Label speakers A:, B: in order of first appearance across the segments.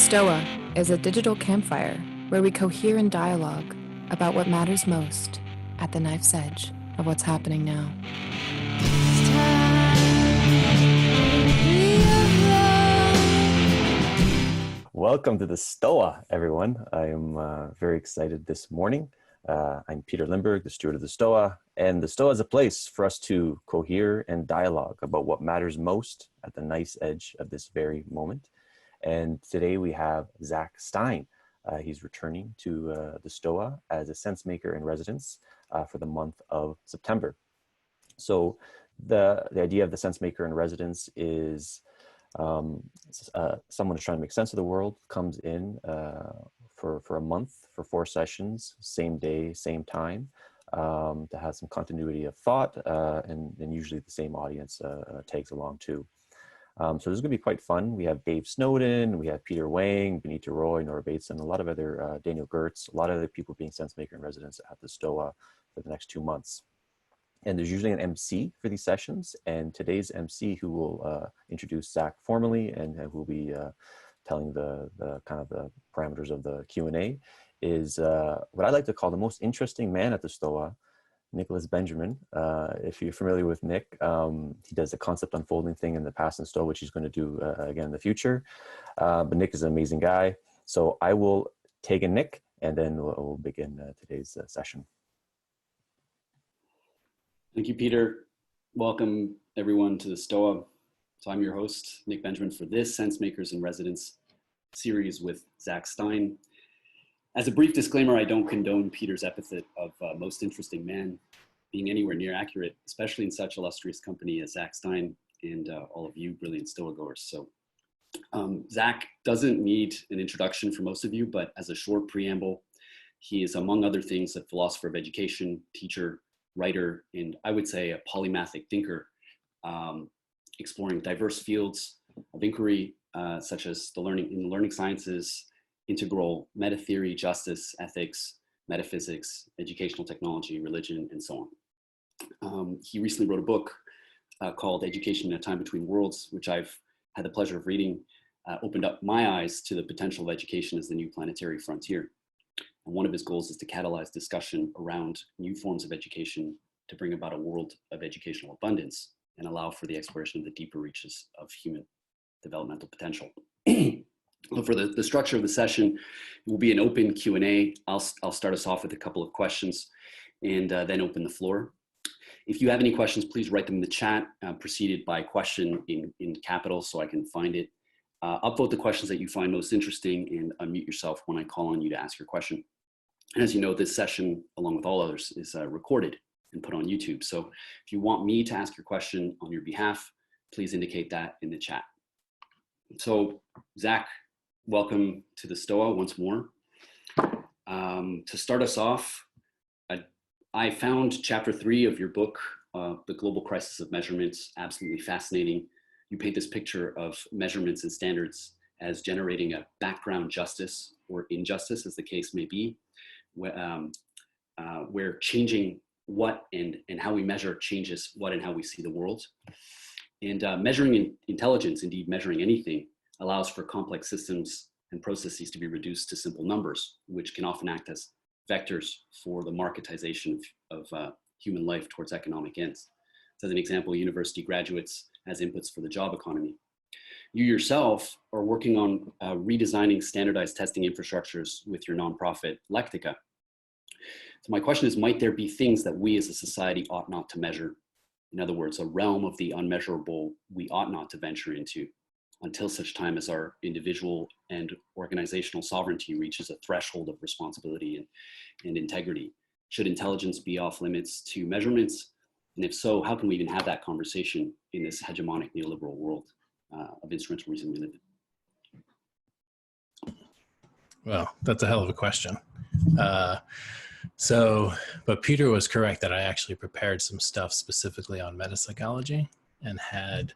A: Stoa is a digital campfire where we cohere in dialogue about what matters most at the knife's edge of what's happening now.
B: Welcome to the Stoa, everyone. I am very excited this morning. I'm Peter Lindbergh, the steward of the Stoa, and the Stoa is a place for us to cohere and dialogue about what matters most at the knife's edge of this very moment. And today we have Zak Stein. He's returning to the Stoa as a Sensemaker in residence for the month of September. So the idea of the Sensemaker in residence is someone who's trying to make sense of the world comes in for a month, for 4 sessions, same day, same time, to have some continuity of thought, and usually the same audience tags along too. So this is going to be quite fun. We have Dave Snowden, we have Peter Wang, Benita Roy, Nora Bateson, a lot of other, Daniel Gertz, a lot of other people being Sensemaker in residence at the Stoa for the next 2 months. And there's usually an MC for these sessions, and today's MC, who will introduce Zak formally and who will be telling the kind of the parameters of the Q&A, is what I like to call the most interesting man at the Stoa, Nicholas Benjamin. If you're familiar with Nick, he does the concept unfolding thing in the past in Stoa, which he's going to do again in the future. But Nick is an amazing guy. So I will take in Nick, and then we'll begin today's session.
C: Thank you, Peter. Welcome everyone to the Stoa. So I'm your host, Nick Benjamin, for this Sensemakers in Residence series with Zak Stein. As a brief disclaimer, I don't condone Peter's epithet of most interesting man being anywhere near accurate, especially in such illustrious company as Zak Stein and all of you brilliant Stoa goers. So Zak doesn't need an introduction for most of you, but as a short preamble, he is, among other things, a philosopher of education, teacher, writer, and I would say a polymathic thinker, exploring diverse fields of inquiry, such as in the learning sciences, integral meta theory, justice, ethics, metaphysics, educational technology, religion, and so on. He recently wrote a book called Education in a Time Between Worlds, which I've had the pleasure of reading, opened up my eyes to the potential of education as the new planetary frontier. And one of his goals is to catalyze discussion around new forms of education to bring about a world of educational abundance and allow for the exploration of the deeper reaches of human developmental potential. So for the structure of the session, it will be an open Q&A. I'll start us off with a couple of questions and then open the floor. If you have any questions, please write them in the chat, preceded by question in capitals so I can find it. Upvote the questions that you find most interesting and unmute yourself when I call on you to ask your question. And as you know, this session, along with all others, is recorded and put on YouTube. So if you want me to ask your question on your behalf, please indicate that in the chat. So Zak, welcome to the Stoa once more. To start us off, I found chapter 3 of your book, The Global Crisis of Measurements, absolutely fascinating. You paint this picture of measurements and standards as generating a background justice or injustice, as the case may be, where changing what and how we measure changes what and how we see the world. And measuring intelligence, indeed measuring anything, allows for complex systems and processes to be reduced to simple numbers, which can often act as vectors for the marketization of human life towards economic ends. So as an example, university graduates as inputs for the job economy. You yourself are working on redesigning standardized testing infrastructures with your nonprofit, Lectica. So my question is, might there be things that we as a society ought not to measure? In other words, a realm of the unmeasurable we ought not to venture into until such time as our individual and organizational sovereignty reaches a threshold of responsibility and integrity. Should intelligence be off limits to measurements? And if so, how can we even have that conversation in this hegemonic neoliberal world of instrumental reason we live in?
D: Well, that's a hell of a question. But Peter was correct that I actually prepared some stuff specifically on metapsychology and had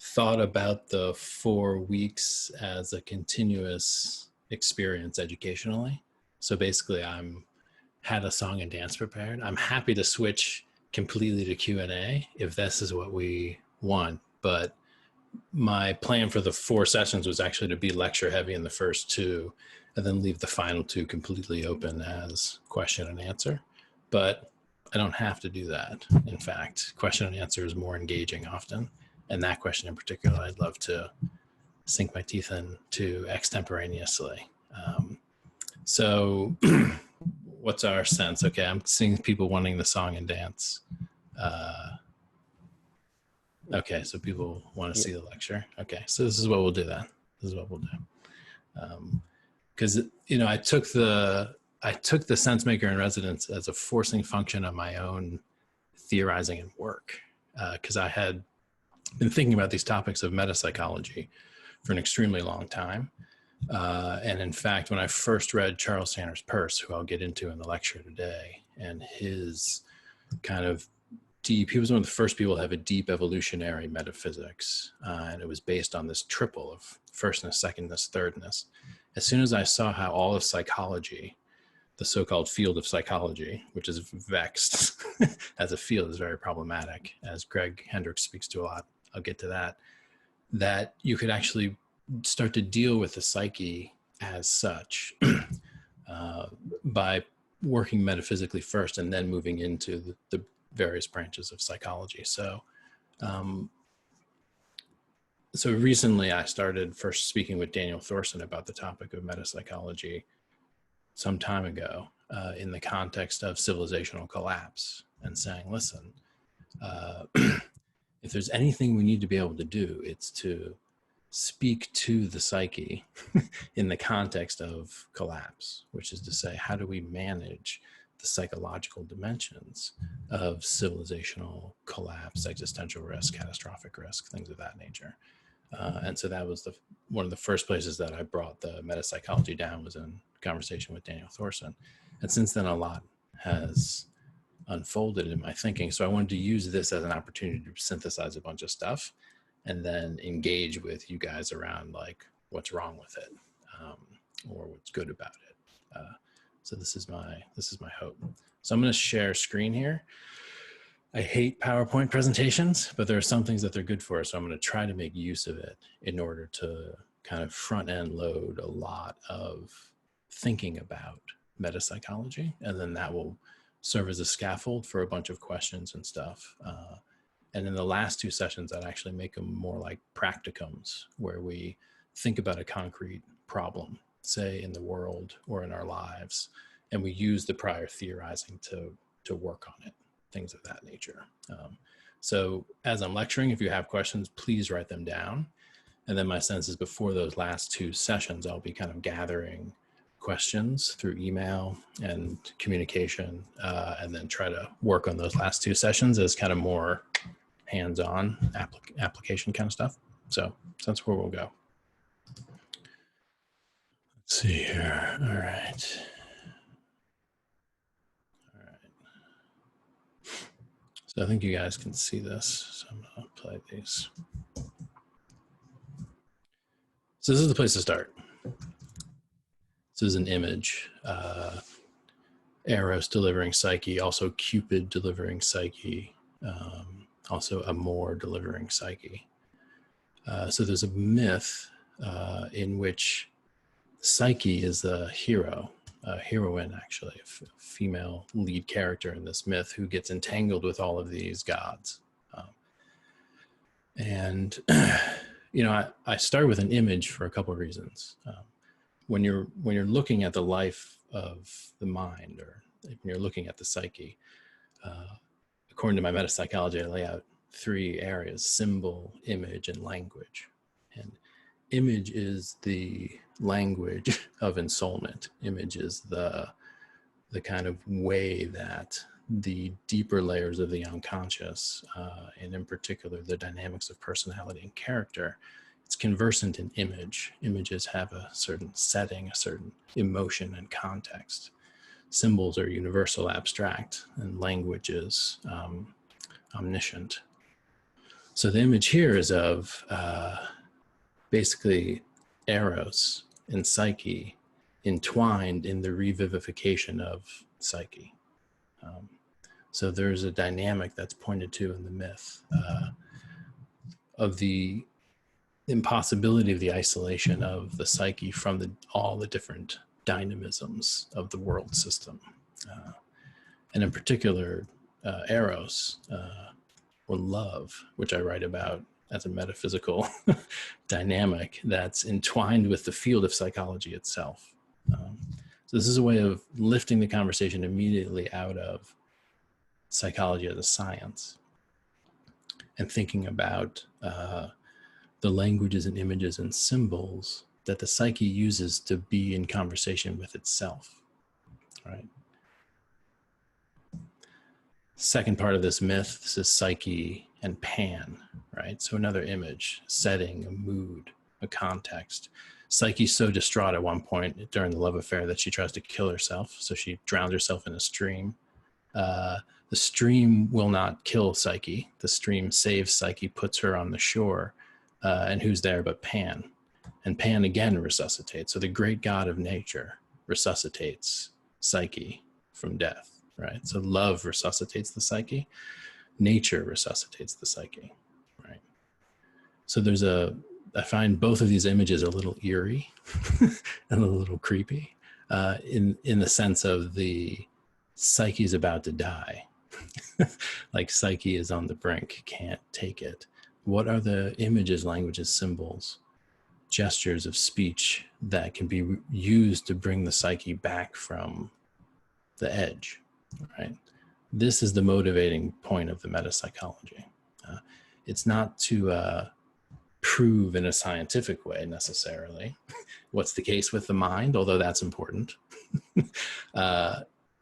D: thought about the 4 weeks as a continuous experience educationally. So basically had a song and dance prepared. I'm happy to switch completely to Q&A if this is what we want, but my plan for the 4 sessions was actually to be lecture heavy in the first 2 and then leave the final 2 completely open as question and answer. But I don't have to do that. In fact, question and answer is more engaging often. And that question in particular, I'd love to sink my teeth into extemporaneously. So what's our sense? Okay, I'm seeing people wanting the song and dance. Okay, so people want to see the lecture. Okay, so this is what we'll do then. This is what we'll do. Because I took the Sensemaker in residence as a forcing function of my own theorizing and work, because I had been thinking about these topics of metapsychology for an extremely long time. And in fact, when I first read Charles Tanner's Peirce, who I'll get into in the lecture today, and his kind of deep, he was one of the first people to have a deep evolutionary metaphysics. And it was based on this triple of firstness, secondness, thirdness. As soon as I saw how all of psychology, the so-called field of psychology, which is vexed as a field, is very problematic, as Greg Hendricks speaks to a lot, I'll get to that, that you could actually start to deal with the psyche as such by working metaphysically first and then moving into the various branches of psychology. So recently I started first speaking with Daniel Thorson about the topic of metapsychology some time ago in the context of civilizational collapse, and saying, listen, if there's anything we need to be able to do, it's to speak to the psyche in the context of collapse, which is to say, how do we manage the psychological dimensions of civilizational collapse, existential risk, catastrophic risk, things of that nature. And so that was one of the first places that I brought the metapsychology down, was in conversation with Daniel Thorson. And since then, a lot has unfolded in my thinking. So I wanted to use this as an opportunity to synthesize a bunch of stuff and then engage with you guys around like what's wrong with it, or what's good about it. So this is my hope. So I'm going to share screen here. I hate PowerPoint presentations, but there are some things that they're good for. So I'm going to try to make use of it in order to kind of front end load a lot of thinking about metapsychology. And then that will serve as a scaffold for a bunch of questions and stuff. And in the last 2 sessions, I'd actually make them more like practicums, where we think about a concrete problem, say in the world or in our lives, and we use the prior theorizing to work on it, things of that nature. So as I'm lecturing, if you have questions, please write them down. And then my sense is before those last 2 sessions, I'll be kind of gathering questions through email and communication, and then try to work on those last 2 sessions as kind of more hands-on application kind of stuff. So that's where we'll go. Let's see here. All right. So I think you guys can see this. So I'm going to play these. So this is the place to start. This is an image. Eros delivering Psyche, also Cupid delivering Psyche, also Amor delivering Psyche. So there's a myth in which Psyche is the hero, a heroine actually, a female lead character in this myth who gets entangled with all of these gods. And I start with an image for a couple of reasons. When you're looking at the life of the mind, or when you're looking at the psyche, according to my metapsychology, I lay out 3 areas: symbol, image, and language. And image is the language of ensoulment. Image is the kind of way that the deeper layers of the unconscious, and in particular the dynamics of personality and character, it's conversant in image. Images have a certain setting, a certain emotion and context. Symbols are universal, abstract, and language is omniscient. So the image here is of basically Eros and Psyche entwined in the revivification of Psyche. So there's a dynamic that's pointed to in the myth of the impossibility of the isolation of the psyche from all the different dynamisms of the world system. And in particular, Eros, or love, which I write about as a metaphysical dynamic that's entwined with the field of psychology itself. So this is a way of lifting the conversation immediately out of psychology as a science and thinking about the languages and images and symbols that the psyche uses to be in conversation with itself, right? Second part of this myth, this is Psyche and Pan, right? So another image, setting, a mood, a context. Psyche's so distraught at one point during the love affair that she tries to kill herself. So she drowns herself in a stream. The stream will not kill Psyche. The stream saves Psyche, puts her on the shore. And who's there but Pan? And Pan again resuscitates. So the great god of nature resuscitates Psyche from death. Right? So love resuscitates the psyche, nature resuscitates the psyche, right? So I find both of these images a little eerie and a little creepy in the sense of the psyche is about to die. Like Psyche is on the brink, can't take it. What are the images, languages, symbols, gestures of speech that can be used to bring the psyche back from the edge? Right. This is the motivating point of the metapsychology. It's not to prove in a scientific way necessarily what's the case with the mind, although that's important.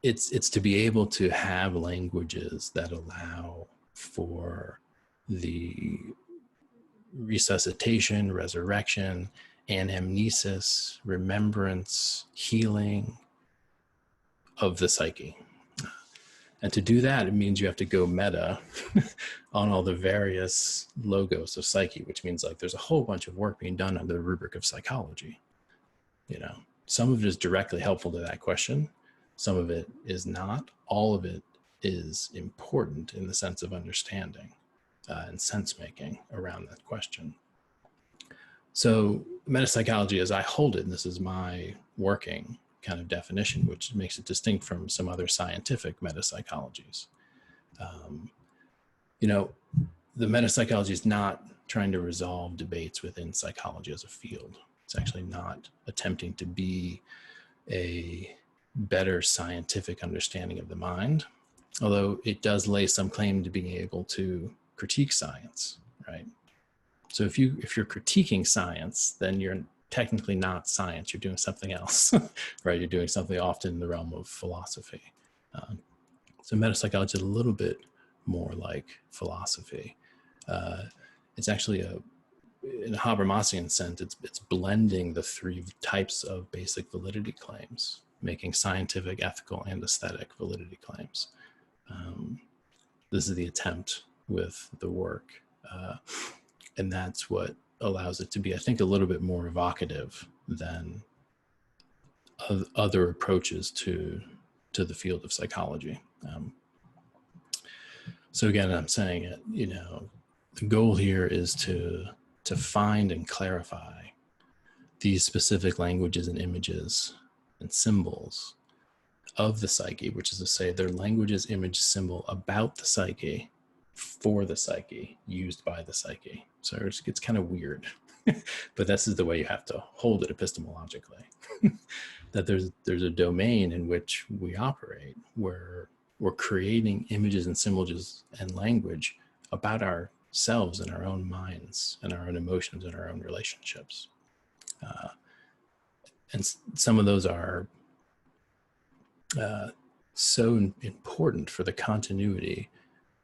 D: It's to be able to have languages that allow for the resuscitation, resurrection, anamnesis, remembrance, healing of the psyche. And to do that, it means you have to go meta on all the various logos of psyche, which means like there's a whole bunch of work being done under the rubric of psychology. You know, some of it is directly helpful to that question. Some of it is not. All of it is important in the sense of understanding and sense making around that question. So metapsychology, as I hold it, and this is my working kind of definition, which makes it distinct from some other scientific metapsychologies. You know, the metapsychology is not trying to resolve debates within psychology as a field. It's actually not attempting to be a better scientific understanding of the mind, although it does lay some claim to being able to critique science, right? So if you're critiquing science, then you're technically not science, you're doing something else, right? You're doing something often in the realm of philosophy. So metapsychology is a little bit more like philosophy. It's actually in a Habermasian sense, it's blending the three types of basic validity claims, making scientific, ethical, and aesthetic validity claims. This is the attempt with the work. And that's what allows it to be, I think, a little bit more evocative than other approaches to the field of psychology. So again, I'm saying it, you know, the goal here is to find and clarify these specific languages and images and symbols of the psyche, which is to say they're languages, image, symbol about the psyche, for the psyche, used by the psyche. So it gets kind of weird, but this is the way you have to hold it epistemologically, that there's a domain in which we operate where we're creating images and symbols and language about ourselves and our own minds and our own emotions and our own relationships. And some of those are so important for the continuity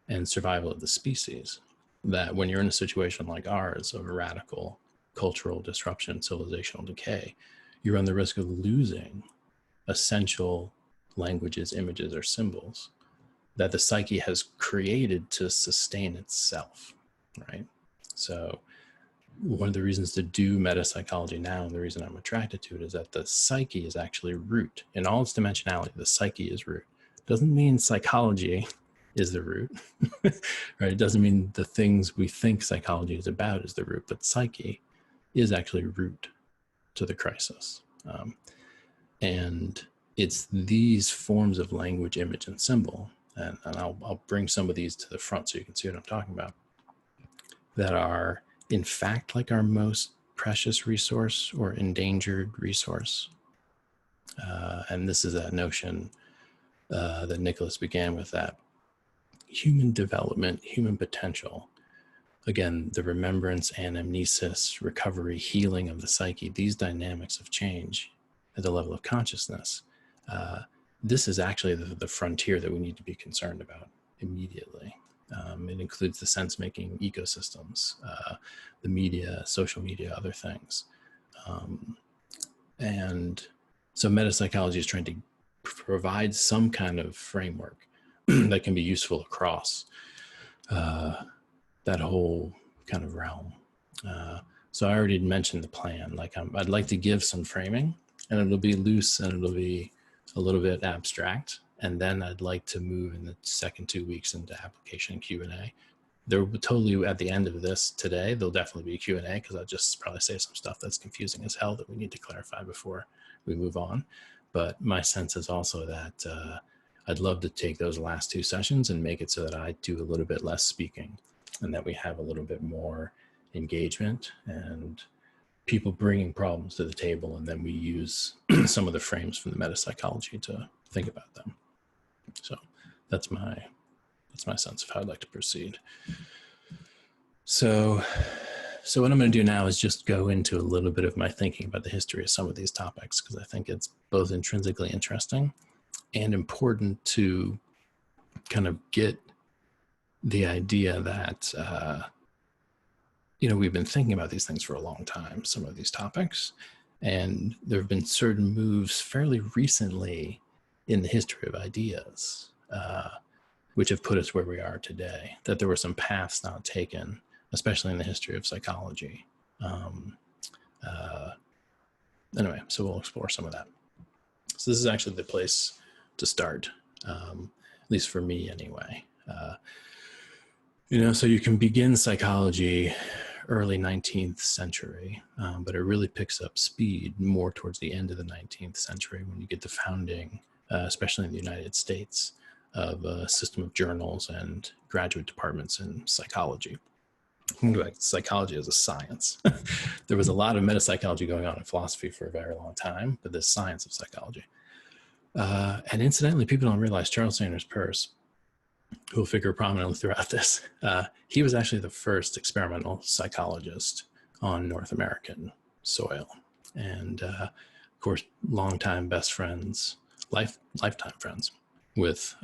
D: and survival of the species that when you're in a situation like ours of radical cultural disruption, civilizational decay, you run the risk of losing essential languages, images, or symbols that the psyche has created to sustain itself, right? So one of the reasons to do metapsychology now, and the reason I'm attracted to it, is that the psyche is actually root. In all its dimensionality, the psyche is root. Doesn't mean psychology is the root, right? It doesn't mean the things we think psychology is about is the root, but psyche is actually root to the crisis. And it's these forms of language, image, and symbol, and I'll bring some of these to the front so you can see what I'm talking about, that are in fact like our most precious resource or endangered resource. And this is that notion that Nicholas began with, that human development, human potential. Again, the remembrance, anamnesis, recovery, healing of the psyche, these dynamics of change at the level of consciousness. This is actually the frontier that we need to be concerned about immediately. It includes the sense-making ecosystems, the media, social media, other things. And so metapsychology is trying to provide some kind of framework that can be useful across that whole kind of realm. So I already mentioned the plan. Like I'd like to give some framing, and it'll be loose and it'll be a little bit abstract. And then I'd like to move in the second 2 weeks into application and Q&A. There will totally, at the end of this today, there'll definitely be a Q&A, because I'll just probably say some stuff that's confusing as hell that we need to clarify before we move on. But my sense is also that I'd love to take those last 2 sessions and make it so that I do a little bit less speaking, and that we have a little bit more engagement and people bringing problems to the table, and then we use some of the frames from the metapsychology to think about them. So that's my sense of how I'd like to proceed. So what I'm going to do now is just go into a little bit of my thinking about the history of some of these topics, because I think it's both intrinsically interesting and important to kind of get the idea that, we've been thinking about these things for a long time, some of these topics, and there have been certain moves fairly recently in the history of ideas, which have put us where we are today, that there were some paths not taken, especially in the history of psychology. Anyway, so we'll explore some of that. So this is actually the place to start, at least for me anyway. So you can begin psychology early 19th century, but it really picks up speed more towards the end of the 19th century when you get the founding, especially in the United States, of a system of journals and graduate departments in psychology. Like psychology as a science. There was a lot of metapsychology going on in philosophy for a very long time, but this science of psychology. And incidentally, people don't realize Charles Sanders Peirce, who will figure prominently throughout this, he was actually the first experimental psychologist on North American soil. And of course, longtime best friends, lifetime friends with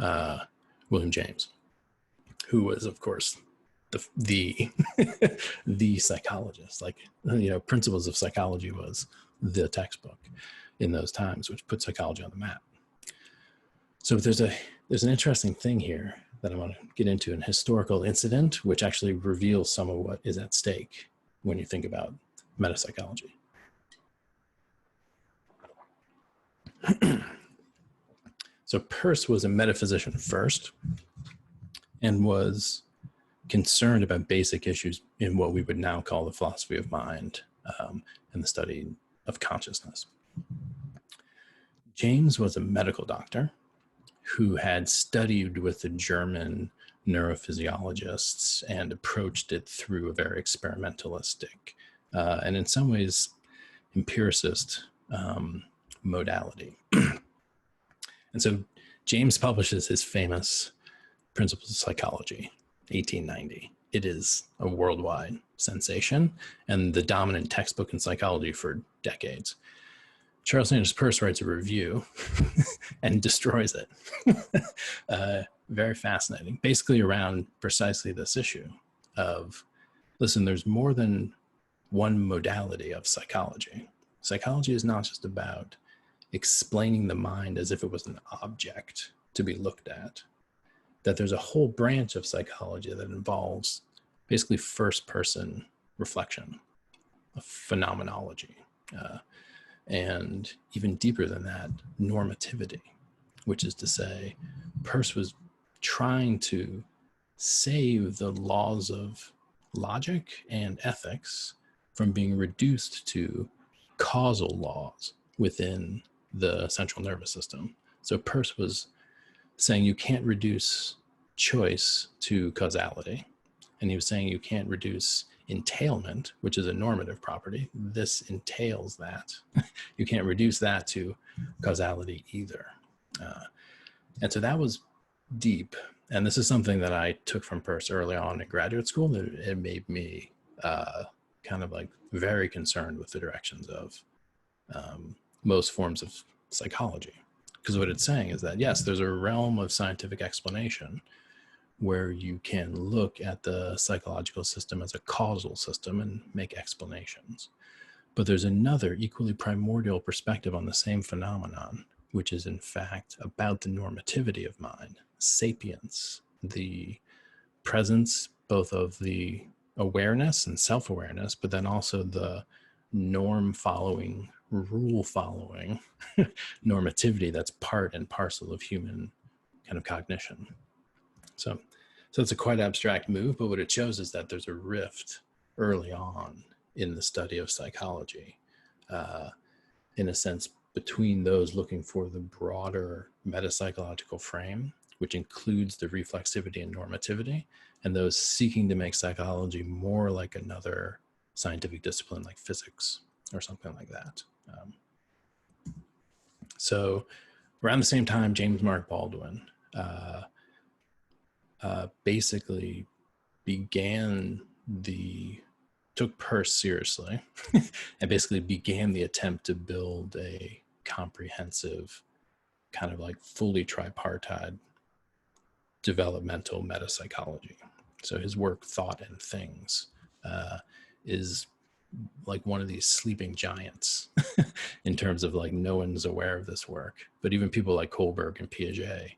D: William James, who was, of course, the psychologist. Like, Principles of Psychology was the textbook in those times, which put psychology on the map. So there's an interesting thing here that I want to get into, an historical incident, which actually reveals some of what is at stake when you think about metapsychology. So Peirce was a metaphysician first, and was concerned about basic issues in what we would now call the philosophy of mind, and the study of consciousness. James was a medical doctor who had studied with the German neurophysiologists and approached it through a very experimentalistic and in some ways empiricist modality. And so James publishes his famous Principles of Psychology, 1890. It is a worldwide sensation and the dominant textbook in psychology for decades. Charles Sanders Peirce writes a review and destroys it. Very fascinating. Basically around precisely this issue of, listen, there's more than one modality of psychology. Psychology is not just about explaining the mind as if it was an object to be looked at. That there's a whole branch of psychology that involves basically first-person reflection, of phenomenology, and even deeper than that, normativity, which is to say, Peirce was trying to save the laws of logic and ethics from being reduced to causal laws within the central nervous system. So Peirce was saying you can't reduce choice to causality. And he was saying you can't reduce entailment, which is a normative property. This entails that. You can't reduce that to causality either. And so that was deep. And this is something that I took from Peirce early on in graduate school, that it made me kind of like very concerned with the directions of most forms of psychology. Because what it's saying is that, yes, there's a realm of scientific explanation where you can look at the psychological system as a causal system and make explanations. But there's another equally primordial perspective on the same phenomenon, which is in fact about the normativity of mind, sapience, the presence both of the awareness and self-awareness, but then also the norm following, rule following normativity that's part and parcel of human kind of cognition. So it's a quite abstract move, but what it shows is that there's a rift early on in the study of psychology, in a sense, between those looking for the broader metapsychological frame, which includes the reflexivity and normativity, and those seeking to make psychology more like another scientific discipline like physics or something like that. So around the same time, James Mark Baldwin basically took Peirce seriously and basically began the attempt to build a comprehensive kind of like fully tripartite developmental metapsychology. So his work, Thought and Things, is like one of these sleeping giants in terms of like no one's aware of this work. But even people like Kohlberg and Piaget,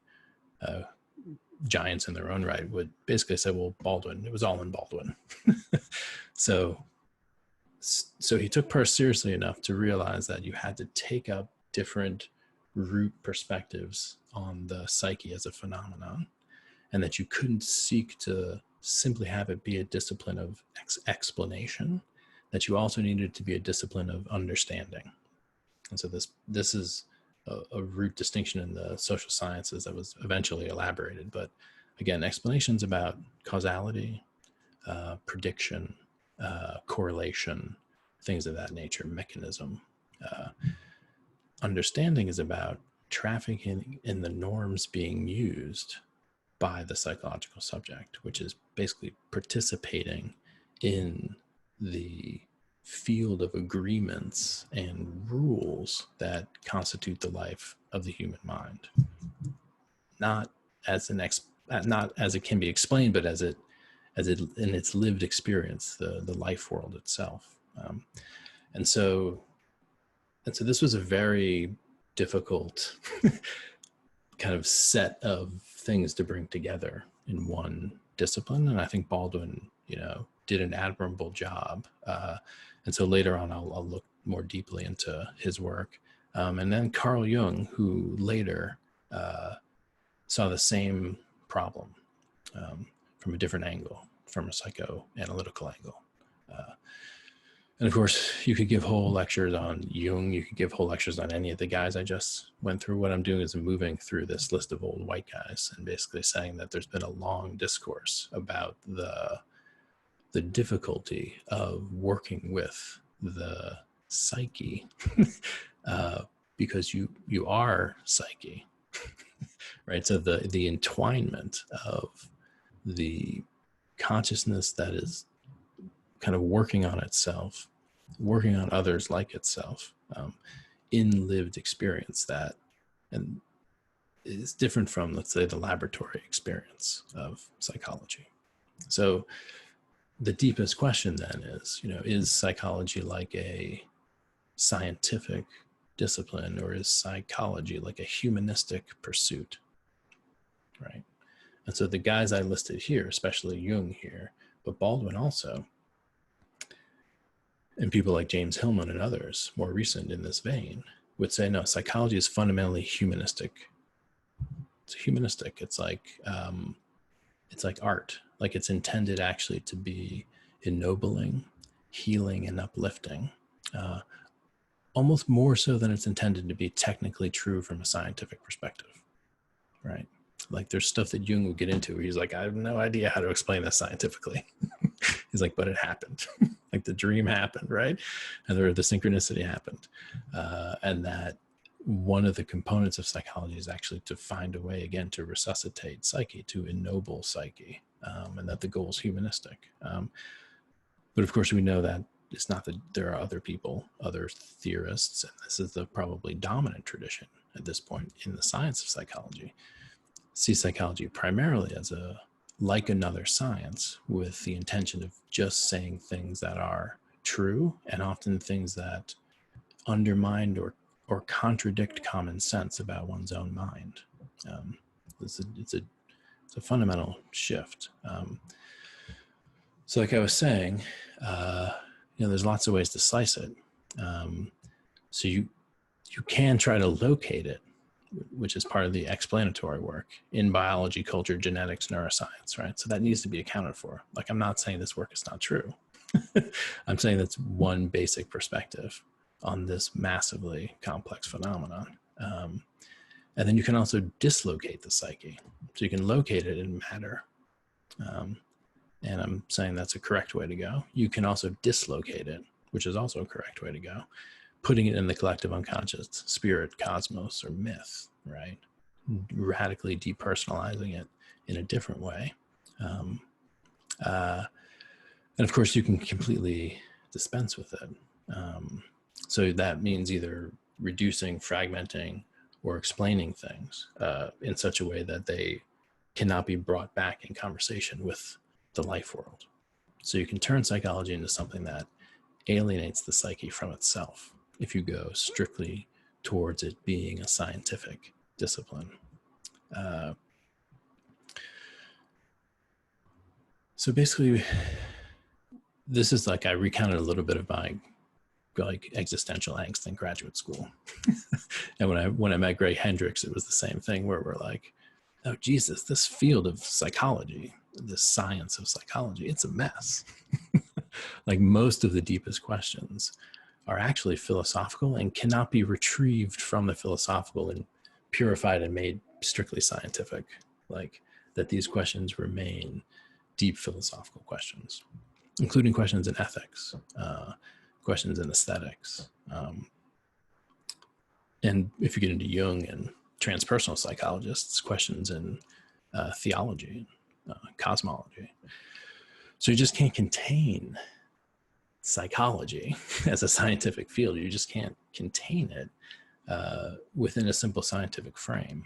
D: giants in their own right, would basically say, well, Baldwin, it was all in Baldwin. So he took Peirce seriously enough to realize that you had to take up different root perspectives on the psyche as a phenomenon, and that you couldn't seek to simply have it be a discipline of explanation, that you also needed to be a discipline of understanding. And so this is a root distinction in the social sciences that was eventually elaborated. But again, explanations about causality, prediction, correlation, things of that nature, mechanism. Understanding is about trafficking in the norms being used by the psychological subject, which is basically participating in the field of agreements and rules that constitute the life of the human mind, not as it can be explained, but as it in its lived experience, the life world itself. And so this was a very difficult kind of set of things to bring together in one discipline. And I think Baldwin, did an admirable job. And so later on, I'll look more deeply into his work. And then Carl Jung, who later saw the same problem from a different angle, from a psychoanalytical angle. And of course, you could give whole lectures on Jung. You could give whole lectures on any of the guys I just went through. What I'm doing is I'm moving through this list of old white guys and basically saying that there's been a long discourse about the difficulty of working with the psyche because you are psyche, right? So the entwinement of the consciousness that is kind of working on itself, working on others like itself, in lived experience that, and is different from, let's say, the laboratory experience of psychology. So the deepest question then is psychology like a scientific discipline, or is psychology like a humanistic pursuit, right? And so the guys I listed here, especially Jung here, but Baldwin also, and people like James Hillman and others more recent in this vein, would say, no, psychology is fundamentally humanistic. It's humanistic. It's like art. Like, it's intended actually to be ennobling healing and uplifting, almost more so than it's intended to be technically true from a scientific perspective, right? Like there's stuff that Jung would get into where he's like, I have no idea how to explain this scientifically. He's like, but it happened. Like the dream happened, right? And the synchronicity happened. And that one of the components of psychology is actually to find a way, again, to resuscitate psyche, to ennoble psyche, and that the goal is humanistic. But of course, we know that it's not that there are other people, other theorists, and this is the probably dominant tradition at this point in the science of psychology, see psychology primarily as like another science with the intention of just saying things that are true and often things that undermine or contradict common sense about one's own mind. It's a fundamental shift. So like I was saying, there's lots of ways to slice it. So you can try to locate it, which is part of the explanatory work in biology, culture, genetics, neuroscience, right? So that needs to be accounted for. Like, I'm not saying this work is not true. I'm saying that's one basic perspective on this massively complex phenomenon. And then you can also dislocate the psyche. So you can locate it in matter. And I'm saying that's a correct way to go. You can also dislocate it, which is also a correct way to go, putting it in the collective unconscious, spirit, cosmos, or myth, right? Radically depersonalizing it in a different way. And of course, you can completely dispense with it. So that means either reducing, fragmenting, or explaining things in such a way that they cannot be brought back in conversation with the life world. So you can turn psychology into something that alienates the psyche from itself if you go strictly towards it being a scientific discipline. So basically, this is like, I recounted a little bit of my existential angst in graduate school. And when I met Greg Hendricks, it was the same thing where we're like, oh, Jesus, this field of psychology, this science of psychology, it's a mess. Like most of the deepest questions are actually philosophical and cannot be retrieved from the philosophical and purified and made strictly scientific. Like that these questions remain deep philosophical questions, including questions in ethics, questions in aesthetics. And if you get into Jung and transpersonal psychologists, questions in theology, cosmology. So you just can't contain psychology as a scientific field. You just can't contain it within a simple scientific frame.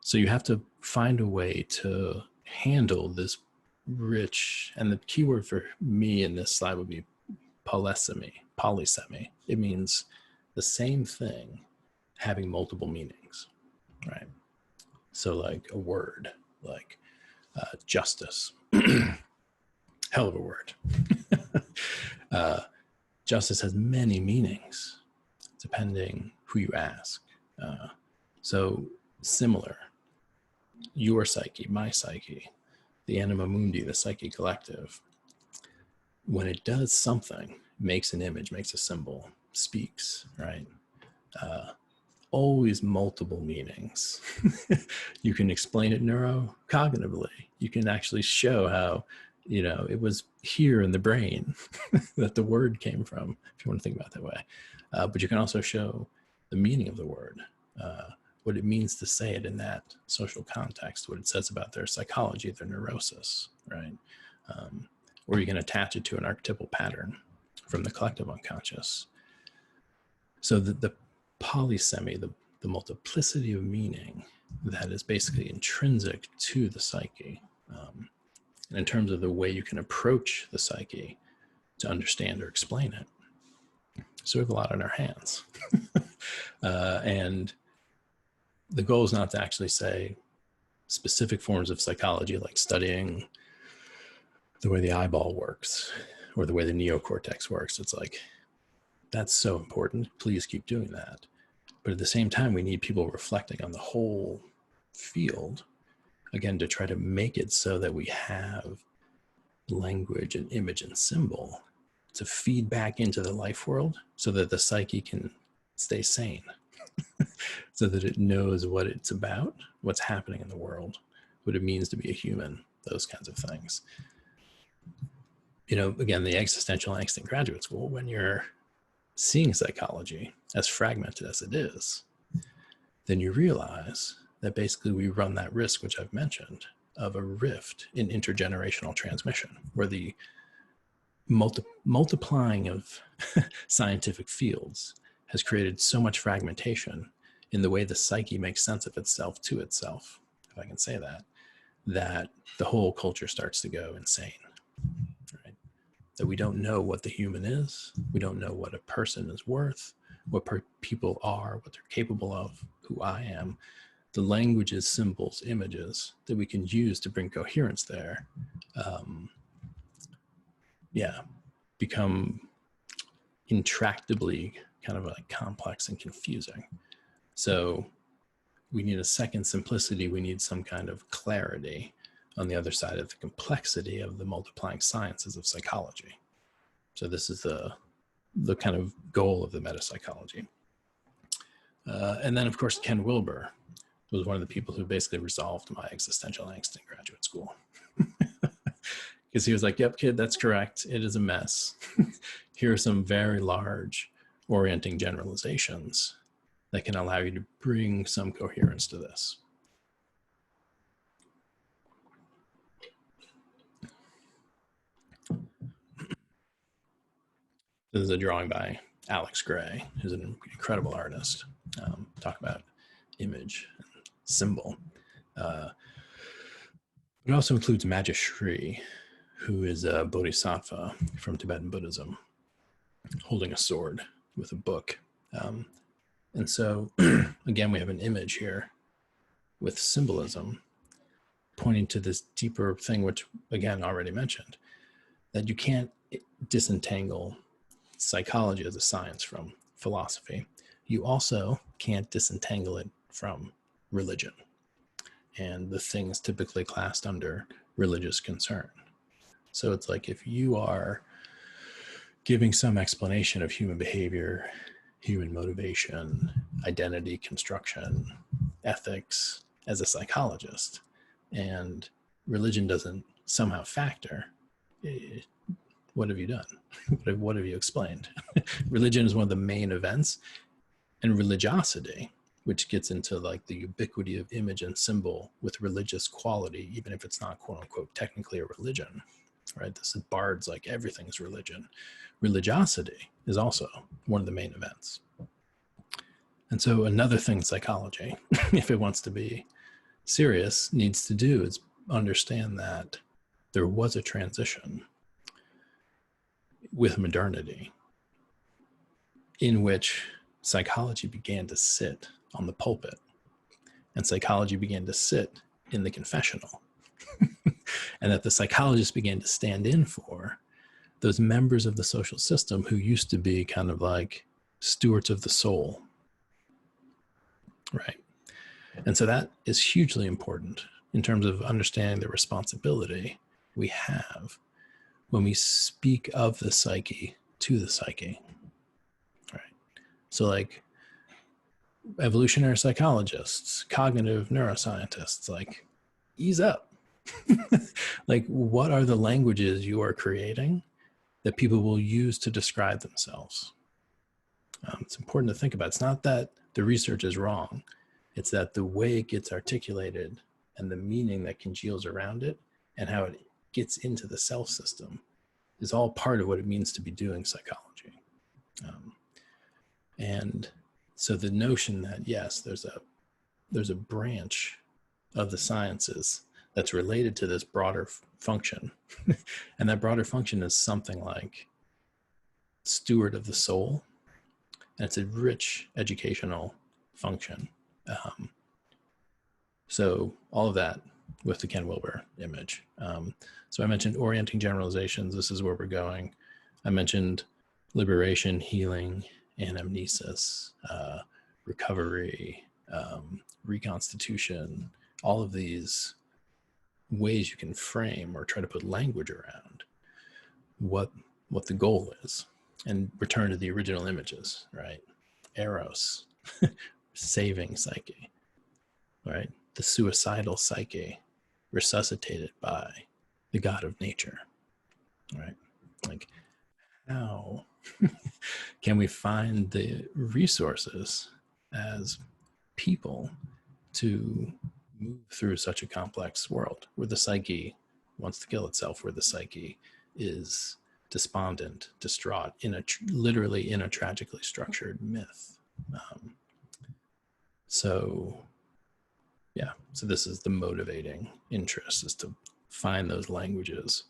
D: So you have to find a way to handle this rich, and the key word for me in this slide would be polysemy. It means the same thing having multiple meanings, right? So like a word, like justice, hell of a word. Justice has many meanings depending who you ask. So similar, your psyche, my psyche, the anima mundi, the psyche collective, when it does something, makes an image, makes a symbol, speaks, right? Always multiple meanings. You can explain it neurocognitively. You can actually show how, it was here in the brain that the word came from, if you want to think about it that way. But you can also show the meaning of the word, what it means to say it in that social context, what it says about their psychology, their neurosis, right? Or you can attach it to an archetypal pattern from the collective unconscious. So the polysemy, the multiplicity of meaning that is basically intrinsic to the psyche, and in terms of the way you can approach the psyche to understand or explain it. So we have a lot on our hands. And the goal is not to actually say specific forms of psychology, like studying the way the eyeball works or the way the neocortex works. It's like, that's so important. Please keep doing that. But at the same time, we need people reflecting on the whole field, again, to try to make it so that we have language and image and symbol to feed back into the life world so that the psyche can stay sane, so that it knows what it's about, what's happening in the world, what it means to be a human, those kinds of things. You know, again, the existential angst in graduate school, when you're seeing psychology as fragmented as it is, then you realize that basically we run that risk, which I've mentioned, of a rift in intergenerational transmission, where the multiplying of scientific fields has created so much fragmentation in the way the psyche makes sense of itself to itself, if I can say that, that the whole culture starts to go insane, right? That we don't know what the human is. We don't know what a person is worth, what people are, what they're capable of, who I am. The languages, symbols, images that we can use to bring coherence there, become intractably kind of like complex and confusing. So we need a second simplicity. We need some kind of clarity on the other side of the complexity of the multiplying sciences of psychology. So this is the kind of goal of the metapsychology. And then, of course, Ken Wilber was one of the people who basically resolved my existential angst in graduate school. Because he was like, yep, kid, that's correct. It is a mess. Here are some very large orienting generalizations that can allow you to bring some coherence to this. This is a drawing by Alex Gray, who's an incredible artist. Talk about image and symbol. It also includes Majeshri, who is a bodhisattva from Tibetan Buddhism, holding a sword with a book. And so, again, we have an image here with symbolism pointing to this deeper thing, which, again, already mentioned, that you can't disentangle psychology as a science from philosophy. You also can't disentangle it from religion and the things typically classed under religious concern. So it's like if you are giving some explanation of human behavior, human motivation, identity construction, ethics as a psychologist, and religion doesn't somehow factor, what have you done? What have you explained? Religion is one of the main events, and religiosity, which gets into like the ubiquity of image and symbol with religious quality, even if it's not quote unquote technically a religion, right? This is Bard's like everything is religion. Religiosity is also one of the main events. And so another thing psychology, if it wants to be serious, needs to do is understand that there was a transition with modernity in which psychology began to sit on the pulpit and psychology began to sit in the confessional. And that the psychologists began to stand in for those members of the social system who used to be kind of like stewards of the soul, right? And so that is hugely important in terms of understanding the responsibility we have when we speak of the psyche to the psyche, right? So like evolutionary psychologists, cognitive neuroscientists, like ease up. Like what are the languages you are creating that people will use to describe themselves? It's important to think about. It's not that the research is wrong. It's that the way it gets articulated and the meaning that congeals around it and how it gets into the self system is all part of what it means to be doing psychology. And so the notion that, yes, there's a branch of the sciences that's related to this broader function. And that broader function is something like steward of the soul. And it's a rich educational function. So all of that with the Ken Wilber image. So I mentioned orienting generalizations. This is where we're going. I mentioned liberation, healing, anamnesis, recovery, reconstitution, all of these ways you can frame or try to put language around what what the goal is and return to the original images, right? Eros, saving Psyche, right? The suicidal Psyche, resuscitated by the god of nature, right? Like, how can we find the resources as people to move through such a complex world where the psyche wants to kill itself, where the psyche is despondent, distraught, literally in a tragically structured myth. So this is the motivating interest, is to find those languages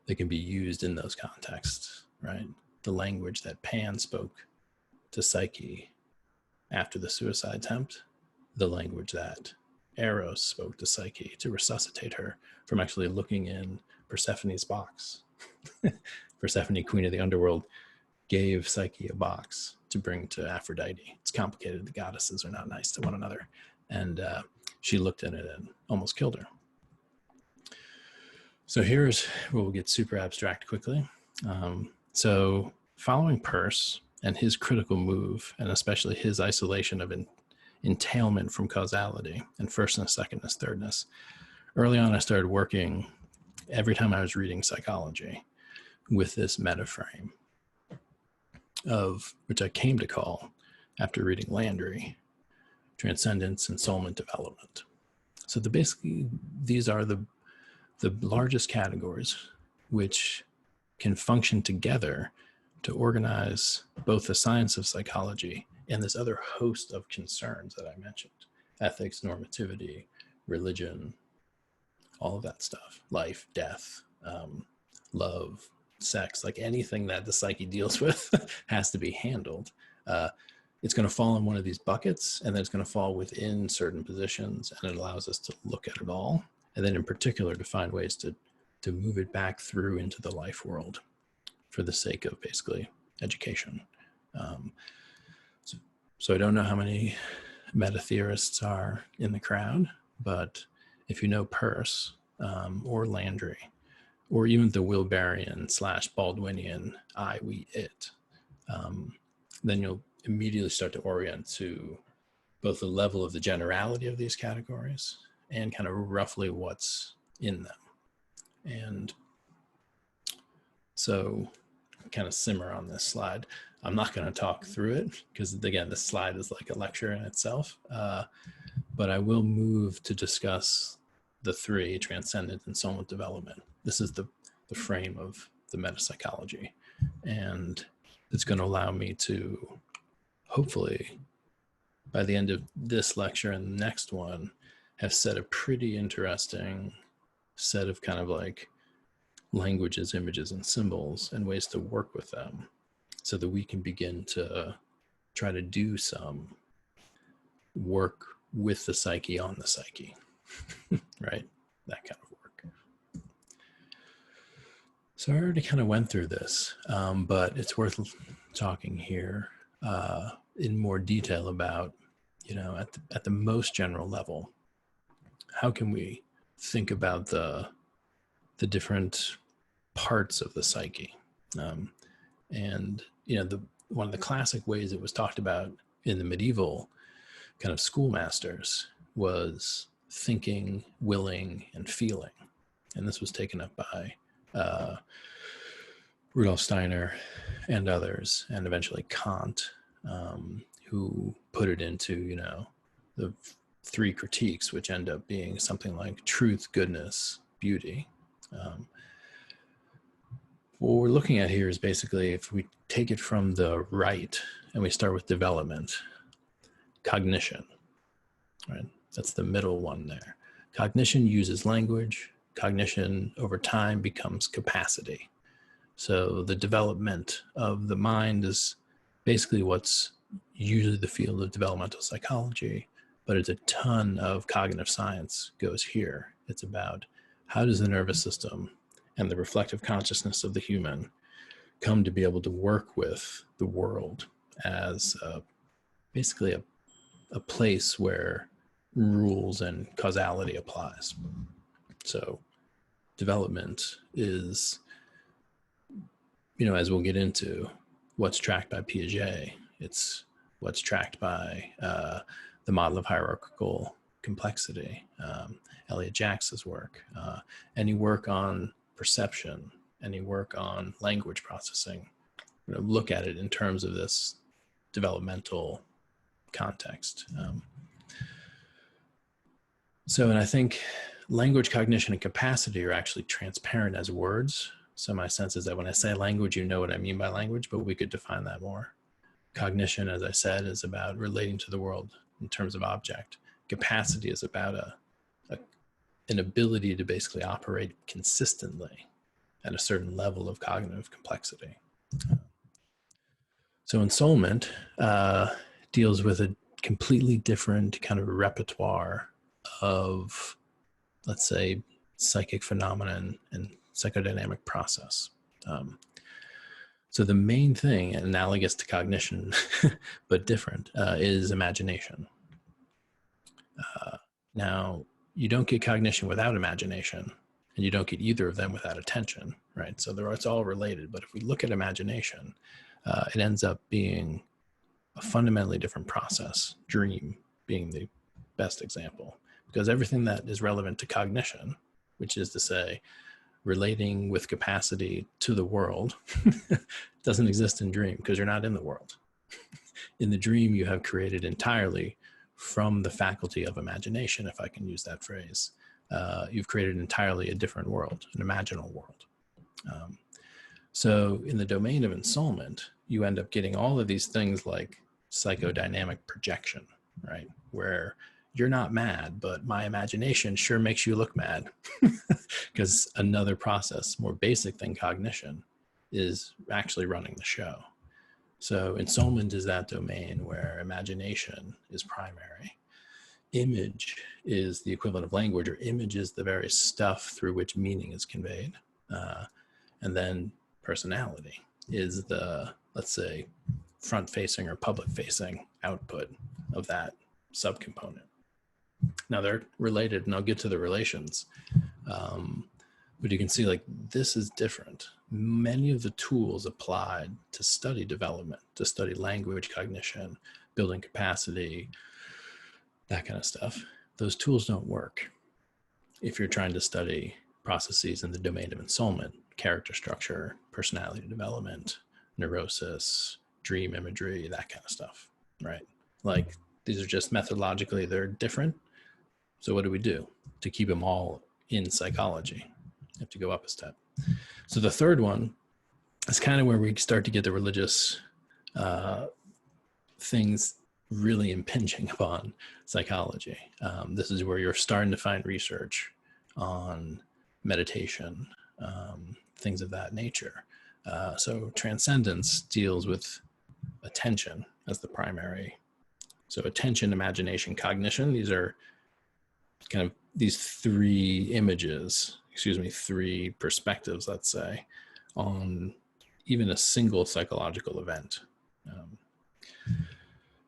D: that can be used in those contexts, right? The language that Pan spoke to Psyche after the suicide attempt, the language that Eros spoke to Psyche to resuscitate her from actually looking in Persephone's box. Persephone, queen of the underworld, gave Psyche a box to bring to Aphrodite. It's complicated. The goddesses are not nice to one another. And she looked in it and almost killed her. So here's where we'll get super abstract quickly. So following Perse and his critical move, and especially his isolation of entailment from causality and firstness, secondness, thirdness, early on I started working every time I was reading psychology with this meta frame of, which I came to call, after reading Landry, transcendence and soulment development. So basically these are the largest categories which can function together to organize both the science of psychology and this other host of concerns that I mentioned: ethics, normativity, religion, all of that stuff, life, death, love, sex, like anything that the psyche deals with has to be handled. It's going to fall in one of these buckets, and then it's going to fall within certain positions, and it allows us to look at it all, and then in particular to find ways to move it back through into the life world for the sake of basically education. So I don't know how many meta theorists are in the crowd, but if you know Perse or Landry, or even the Wilberian / Baldwinian I, we, it, then you'll immediately start to orient to both the level of the generality of these categories and kind of roughly what's in them. And so kind of simmer on this slide. I'm not going to talk through it because, again, this slide is like a lecture in itself, but I will move to discuss the three: transcendent and soulment development. This is the frame of the metapsychology, and it's going to allow me to, hopefully, by the end of this lecture and the next one, have set a pretty interesting set of kind of like languages, images, and symbols and ways to work with them so that we can begin to try to do some work with the psyche on the psyche, right? That kind of work. So I already kind of went through this, but it's worth talking here in more detail about, at the most general level, how can we think about the different parts of the psyche? And one of the classic ways it was talked about in the medieval kind of schoolmasters was thinking, willing, and feeling. And this was taken up by Rudolf Steiner and others, and eventually Kant, who put it into, the three critiques, which end up being something like truth, goodness, beauty. What we're looking at here is basically, if we take it from the right and we start with development, cognition, right? That's the middle one there. Cognition uses language. Cognition over time becomes capacity. So the development of the mind is basically what's usually the field of developmental psychology, but it's a ton of cognitive science goes here. It's about how does the nervous system and the reflective consciousness of the human come to be able to work with the world as basically a place where rules and causality applies. So development is as we'll get into, what's tracked by Piaget, it's what's tracked by the model of hierarchical complexity, Elliot Jacks's work, any work on perception, any work on language processing, look at it in terms of this developmental context. And I think language, cognition, and capacity are actually transparent as words. So my sense is that when I say language, you know what I mean by language, but we could define that more. Cognition, as I said, is about relating to the world in terms of object. Capacity is about an ability to basically operate consistently at a certain level of cognitive complexity. So ensoulment deals with a completely different kind of repertoire of, let's say, psychic phenomenon and psychodynamic process. So the main thing, analogous to cognition, but different, is imagination. Now, you don't get cognition without imagination, and you don't get either of them without attention, right? So it's all related. But if we look at imagination, it ends up being a fundamentally different process, dream being the best example, because everything that is relevant to cognition, which is to say, relating with capacity to the world, doesn't exist in dream because you're not in the world. In the dream, you have created entirely from the faculty of imagination, if I can use that phrase. You've created entirely a different world, an imaginal world. So in the domain of ensoulment, you end up getting all of these things like psychodynamic projection, right? Where you're not mad, but my imagination sure makes you look mad, because another process, more basic than cognition, is actually running the show. So ensoulment is that domain where imagination is primary. Image is the equivalent of language, or image is the very stuff through which meaning is conveyed. And then personality is the, let's say, front-facing or public-facing output of that subcomponent. Now they're related, and I'll get to the relations. But you can see, like, this is different. Many of the tools applied to study development, to study language, cognition, building capacity, that kind of stuff, those tools don't work if you're trying to study processes in the domain of ensoulment, character structure, personality development, neurosis, dream imagery, that kind of stuff, right? Like, these are just methodologically, they're different. So what do we do to keep them all in psychology? You have to go up a step. So the third one is kind of where we start to get the religious things really impinging upon psychology. This is where you're starting to find research on meditation, things of that nature. So transcendence deals with attention as the primary. So attention, imagination, cognition, these are kind of these three perspectives, let's say, on even a single psychological event.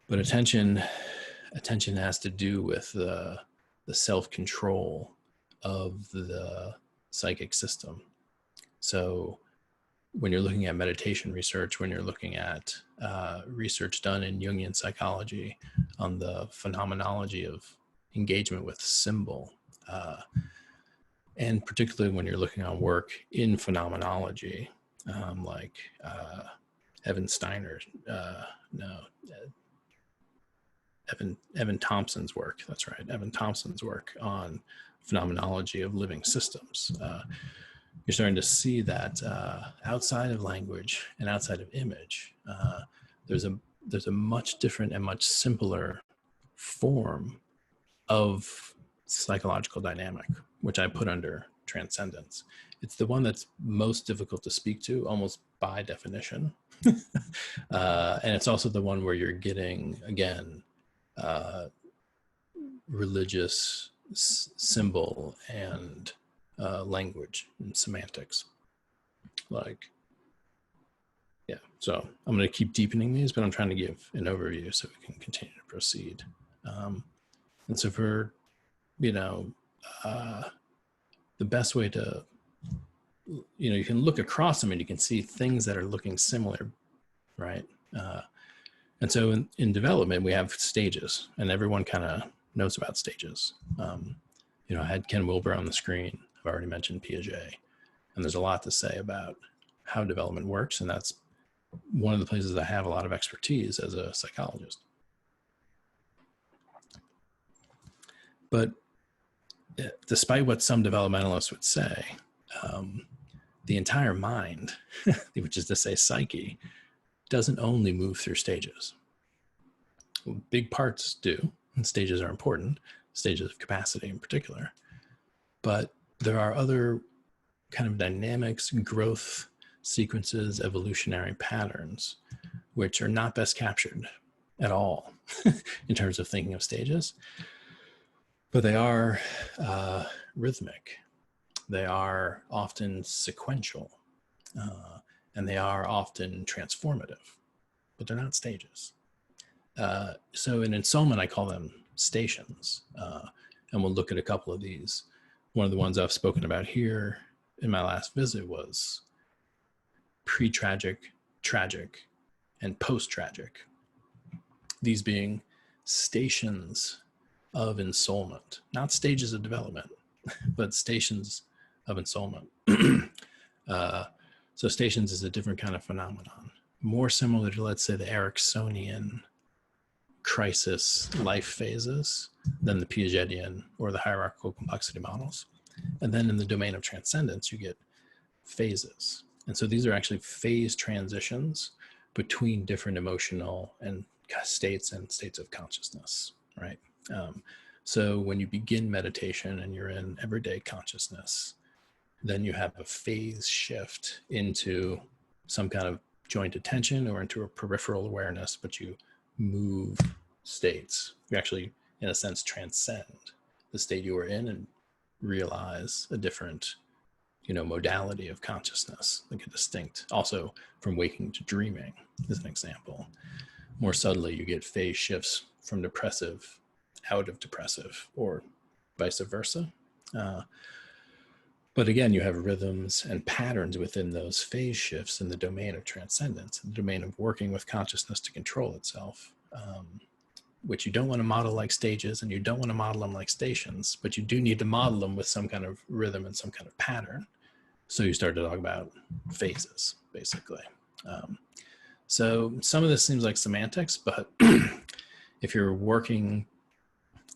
D: But attention has to do with the self-control of the psychic system. So when you're looking at meditation research, when you're looking at research done in Jungian psychology on the phenomenology of engagement with symbol, and particularly when you're looking on work in phenomenology, like Evan Thompson's work. That's right, Evan Thompson's work on phenomenology of living systems. You're starting to see that outside of language and outside of image, there's a much different and much simpler form of psychological dynamic, which I put under transcendence. It's the one that's most difficult to speak to, almost by definition. And it's also the one where you're getting, again, religious symbol and language and semantics. Like, yeah, so I'm going to keep deepening these, but I'm trying to give an overview so we can continue to proceed. And so for, the best way to you can look across them and you can see things that are looking similar, right? And so in development, we have stages, and everyone kind of knows about stages. I had Ken Wilber on the screen. I've already mentioned Piaget, and there's a lot to say about how development works, and that's one of the places I have a lot of expertise as a psychologist. But despite what some developmentalists would say, the entire mind, which is to say psyche, doesn't only move through stages. Big parts do, and stages are important, stages of capacity in particular. But there are other kind of dynamics, growth sequences, evolutionary patterns, which are not best captured at all in terms of thinking of stages. But they are rhythmic. They are often sequential, and they are often transformative, but they're not stages. So in Ensoulment, I call them stations, and we'll look at a couple of these. One of the ones I've spoken about here in my last visit was pre-tragic, tragic, and post-tragic. These being stations of ensoulment, not stages of development, but stations of ensoulment. So stations is a different kind of phenomenon, more similar to, let's say, the Ericksonian crisis life phases than the Piagetian or the hierarchical complexity models. And then in the domain of transcendence, you get phases. And so these are actually phase transitions between different emotional and states of consciousness, right? So when you begin meditation and you're in everyday consciousness, then you have a phase shift into some kind of joint attention or into a peripheral awareness, but you move states. You actually, in a sense, transcend the state you were in and realize a different, modality of consciousness, like a distinct, also from waking to dreaming, as an example. More subtly, you get phase shifts from depressive out of depressive, or vice versa. But again, you have rhythms and patterns within those phase shifts in the domain of transcendence, the domain of working with consciousness to control itself, which you don't want to model like stages, and you don't want to model them like stations, but you do need to model them with some kind of rhythm and some kind of pattern. So you start to talk about phases, basically. So some of this seems like semantics, but if you're working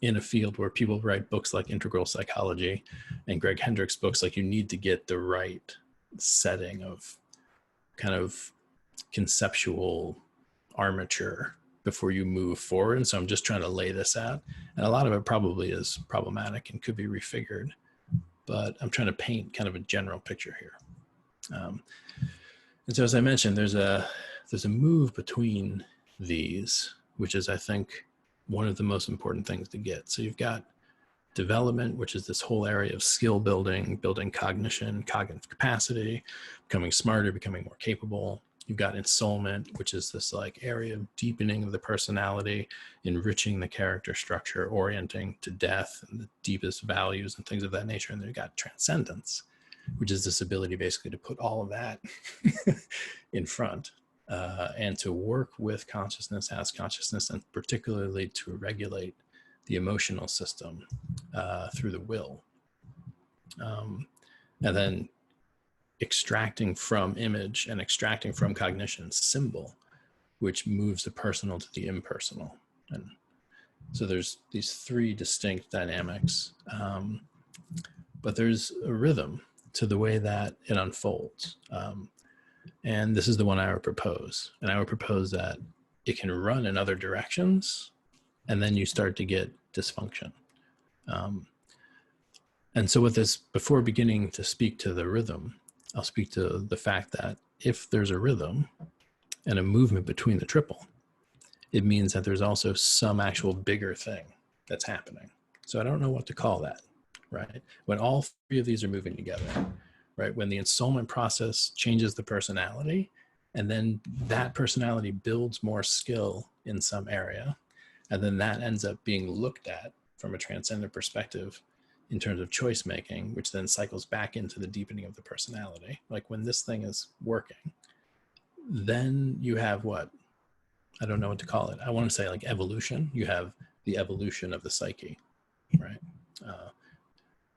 D: in a field where people write books like Integral Psychology and Greg Hendrick's books, like, you need to get the right setting of kind of conceptual armature before you move forward. And so I'm just trying to lay this out. And a lot of it probably is problematic and could be refigured, but I'm trying to paint kind of a general picture here. And so, as I mentioned, there's a move between these, which is, I think, one of the most important things to get. So you've got development, which is this whole area of skill building, building cognition, cognitive capacity, becoming smarter, becoming more capable. You've got ensoulment, which is this like area of deepening of the personality, enriching the character structure, orienting to death and the deepest values and things of that nature. And then you've got transcendence, which is this ability basically to put all of that in front. And to work with consciousness as consciousness, and particularly to regulate the emotional system through the will. And then extracting from image and extracting from cognition symbol, which moves the personal to the impersonal. And so there's these three distinct dynamics, but there's a rhythm to the way that it unfolds. And this is the one I would propose. And I would propose that it can run in other directions, and then you start to get dysfunction. And so with this, before beginning to speak to the rhythm, I'll speak to the fact that if there's a rhythm and a movement between the triple, it means that there's also some actual bigger thing that's happening. So I don't know what to call that, right? When all three of these are moving together, right? When the ensoulment process changes the personality, and then that personality builds more skill in some area, and then that ends up being looked at from a transcendent perspective in terms of choice making, which then cycles back into the deepening of the personality. Like when this thing is working, then you have what? I don't know what to call it. I want to say like evolution. You have the evolution of the psyche, right?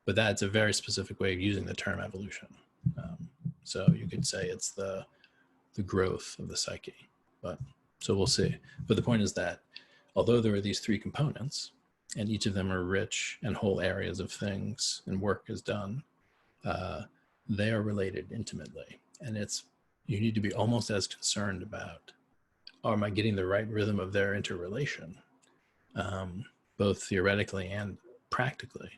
D: But that's a very specific way of using the term evolution. So you could say it's the growth of the psyche, but so we'll see. But the point is that although there are these three components, and each of them are rich and whole areas of things and work is done, they are related intimately. And you need to be almost as concerned about, am I getting the right rhythm of their interrelation, both theoretically and practically,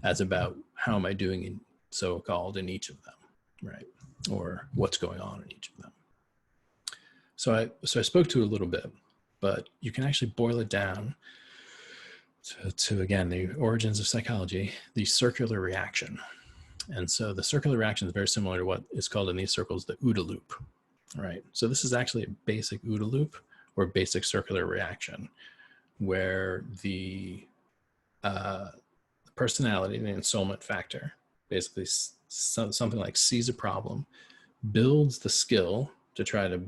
D: as about how am I doing in so-called in each of them, right? Or what's going on in each of them. So I spoke to it a little bit, but you can actually boil it down to again, the origins of psychology, the circular reaction. And so the circular reaction is very similar to what is called in these circles the OODA loop, right? So this is actually a basic OODA loop or basic circular reaction where the personality, the ensoulment factor, basically something like sees a problem, builds the skill to try to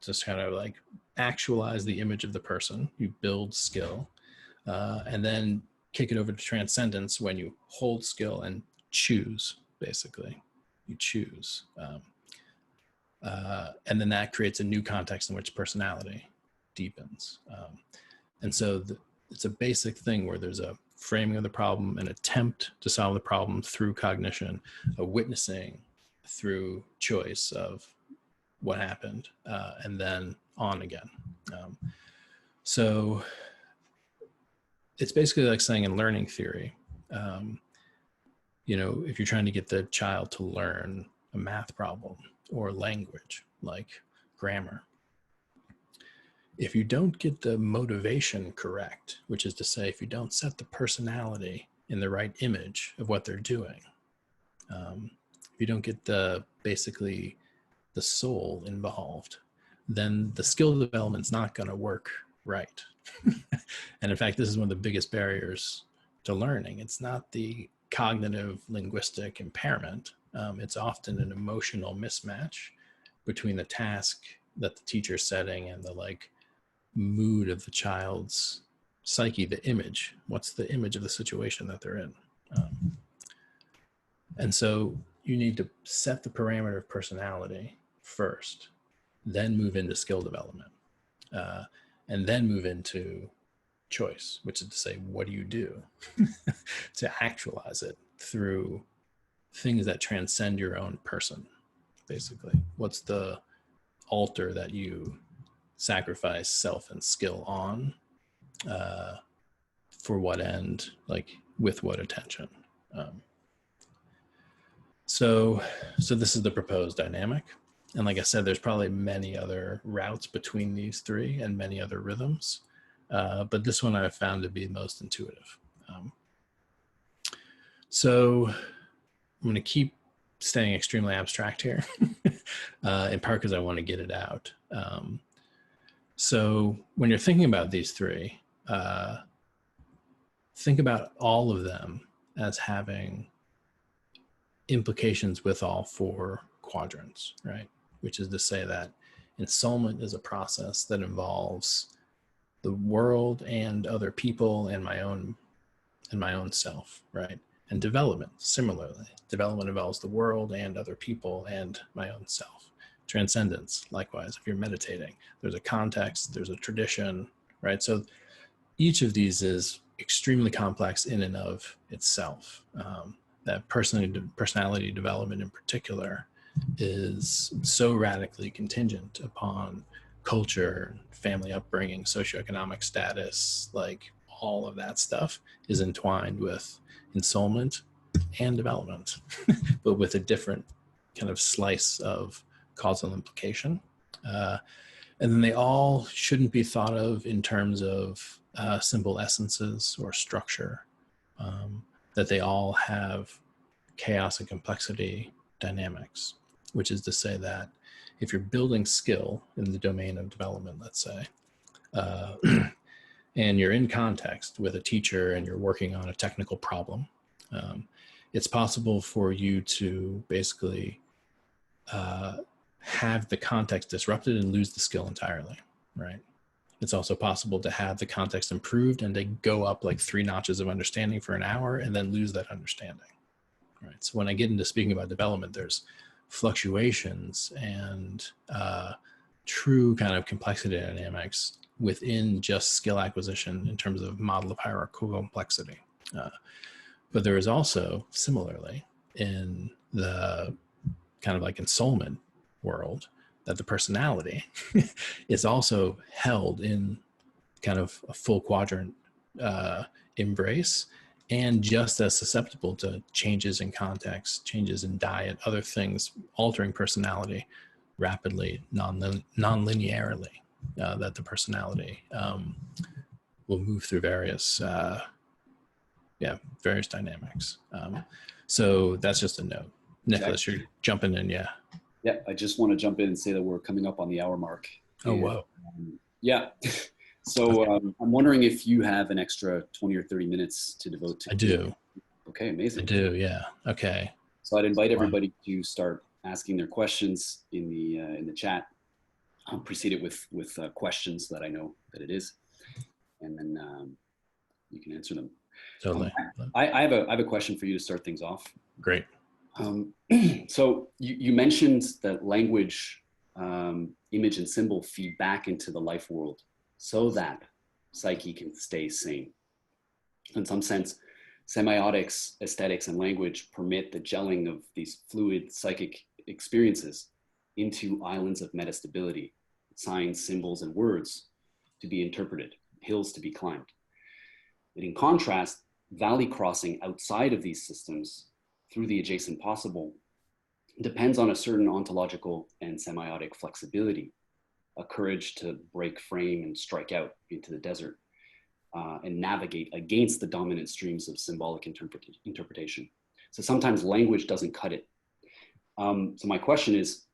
D: just kind of like actualize the image of the person. You build skill, and then kick it over to transcendence when you hold skill and choose, basically. You choose. And then that creates a new context in which personality deepens. And so it's a basic thing where there's a framing of the problem, an attempt to solve the problem through cognition, a witnessing through choice of what happened, and then on again. So it's basically like saying in learning theory, if you're trying to get the child to learn a math problem or language like grammar, if you don't get the motivation correct, which is to say, if you don't set the personality in the right image of what they're doing, if you don't get basically the soul involved, then the skill development's not going to work right. And in fact, this is one of the biggest barriers to learning. It's not the cognitive linguistic impairment. It's often an emotional mismatch between the task that the teacher's setting and the mood of the child's psyche, the image. What's the image of the situation that they're in? And so you need to set the parameter of personality first, then move into skill development, and then move into choice, which is to say, what do you do to actualize it through things that transcend your own person, basically? What's the altar that you sacrifice self and skill on, for what end, with what attention? So this is the proposed dynamic. And like I said, there's probably many other routes between these three and many other rhythms. But this one I've found to be most intuitive. So I'm going to keep staying extremely abstract here, in part because I want to get it out. So when you're thinking about these three, think about all of them as having implications with all four quadrants, right? Which is to say that ensoulment is a process that involves the world and other people and my own self, right? And development, similarly. Development involves the world and other people and my own self. Transcendence, likewise, if you're meditating, there's a context, there's a tradition, right? So each of these is extremely complex in and of itself. That personality development in particular is so radically contingent upon culture, family upbringing, socioeconomic status, all of that stuff is entwined with ensoulment and development, but with a different kind of slice of causal implication. And then they all shouldn't be thought of in terms of simple essences or structure, that they all have chaos and complexity dynamics, which is to say that if you're building skill in the domain of development, let's say, and you're in context with a teacher and you're working on a technical problem, It's possible for you to basically have the context disrupted and lose the skill entirely, right? It's also possible to have the context improved and to go up like 3 notches of understanding for an hour and then lose that understanding, right? So when I get into speaking about development, there's fluctuations and true kind of complexity dynamics within just skill acquisition in terms of model of hierarchical complexity. But there is also, similarly, in the kind of like ensoulment world, that the personality is also held in kind of a full quadrant embrace, and just as susceptible to changes in context, changes in diet, other things altering personality rapidly, non-linearly, that the personality will move through various dynamics. So that's just a note. Nicholas, you're jumping in, yeah.
C: Yeah, I just want to jump in and say that we're coming up on the hour mark.
D: Oh, whoa.
C: Yeah. So I'm wondering if you have an extra 20 or 30 minutes to devote to.
D: I do.
C: Okay, amazing.
D: I do, yeah. Okay.
C: So I'd invite everybody to start asking their questions in the chat. I'll precede it with questions that I know that it is, and then you can answer them.
D: Totally.
C: I have a question for you to start things off.
D: Great.
C: So you mentioned that language, image, and symbol feed back into the life world so that psyche can stay sane. In some sense, semiotics, aesthetics, and language permit the gelling of these fluid psychic experiences into islands of metastability, signs, symbols, and words to be interpreted, hills to be climbed. And in contrast, valley crossing outside of these systems through the adjacent possible depends on a certain ontological and semiotic flexibility, a courage to break frame and strike out into the desert and navigate against the dominant streams of symbolic interpretation. So sometimes language doesn't cut it. So my question is,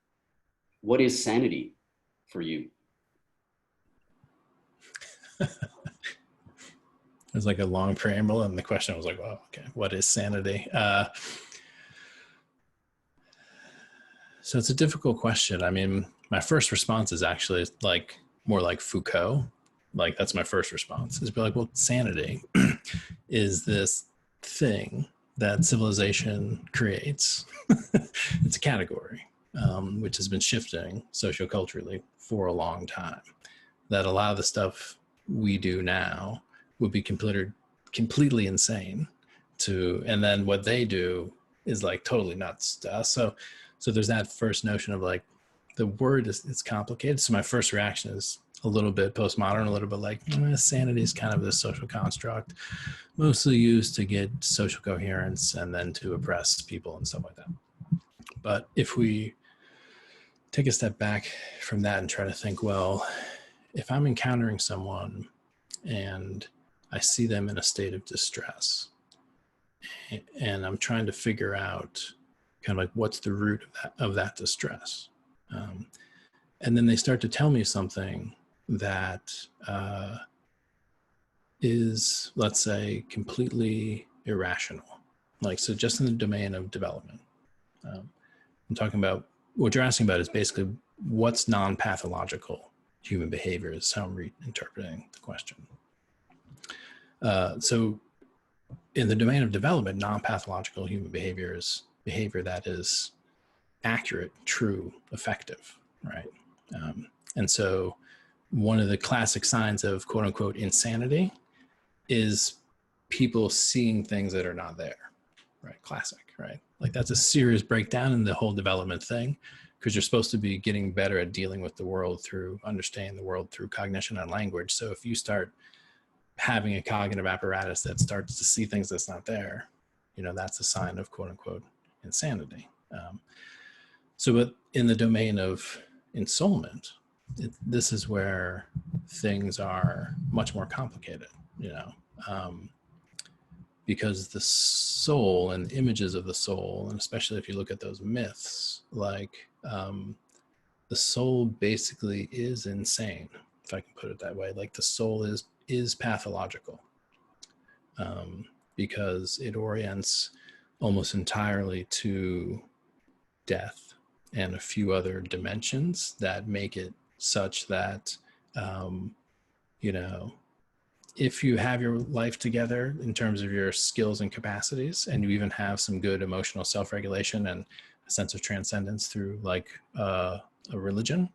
C: what is sanity for you?
D: There's like a long preamble, and the question was like, well, okay, what is sanity? So it's a difficult question. I mean, my first response is actually like more like Foucault. Like that's my first response, is be like, well, sanity is this thing that civilization creates. It's a category which has been shifting socioculturally for a long time, that a lot of the stuff we do now would be completely insane to, and then what they do is like totally nuts to us. So there's that first notion of like, the word it's complicated. So my first reaction is a little bit postmodern, a little bit like sanity is kind of this social construct, mostly used to get social coherence and then to oppress people and stuff like that. But if we take a step back from that and try to think, well, if I'm encountering someone and I see them in a state of distress and I'm trying to figure out kind of like what's the root of that distress. And then they start to tell me something that is, let's say, completely irrational. Like, so just in the domain of development. I'm talking about, what you're asking about is basically what's non-pathological human behavior is how I'm reinterpreting the question. So in the domain of development, non-pathological human behavior is behavior that is accurate, true, effective, right? And so one of the classic signs of quote unquote insanity is people seeing things that are not there, right? Classic, right? Like that's a serious breakdown in the whole development thing, because you're supposed to be getting better at dealing with the world through understanding the world through cognition and language. So if you start having a cognitive apparatus that starts to see things that's not there, you know, that's a sign of quote unquote insanity. But in the domain of ensoulment, this is where things are much more complicated, you know, because the soul and the images of the soul, and especially if you look at those myths, like the soul basically is insane, if I can put it that way. Like the soul is pathological. because it orients almost entirely to death and a few other dimensions that make it such that, you know, if you have your life together in terms of your skills and capacities, and you even have some good emotional self-regulation and a sense of transcendence through like a religion,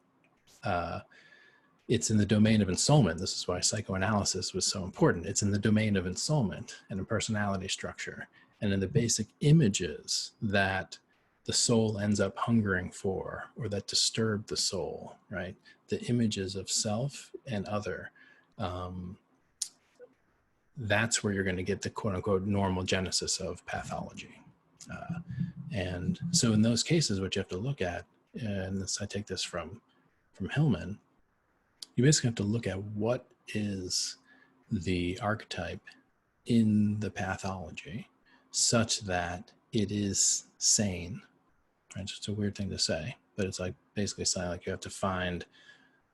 D: it's in the domain of ensoulment. This is why psychoanalysis was so important. It's in the domain of ensoulment and in personality structure and in the basic images that the soul ends up hungering for or that disturb the soul, right? The images of self and other. That's where you're going to get the quote unquote normal genesis of pathology. And so in those cases, what you have to look at, and this, I take this from Hillman, you basically have to look at what is the archetype in the pathology such that it is sane. Right? It's just a weird thing to say, but it's like basically saying like you have to find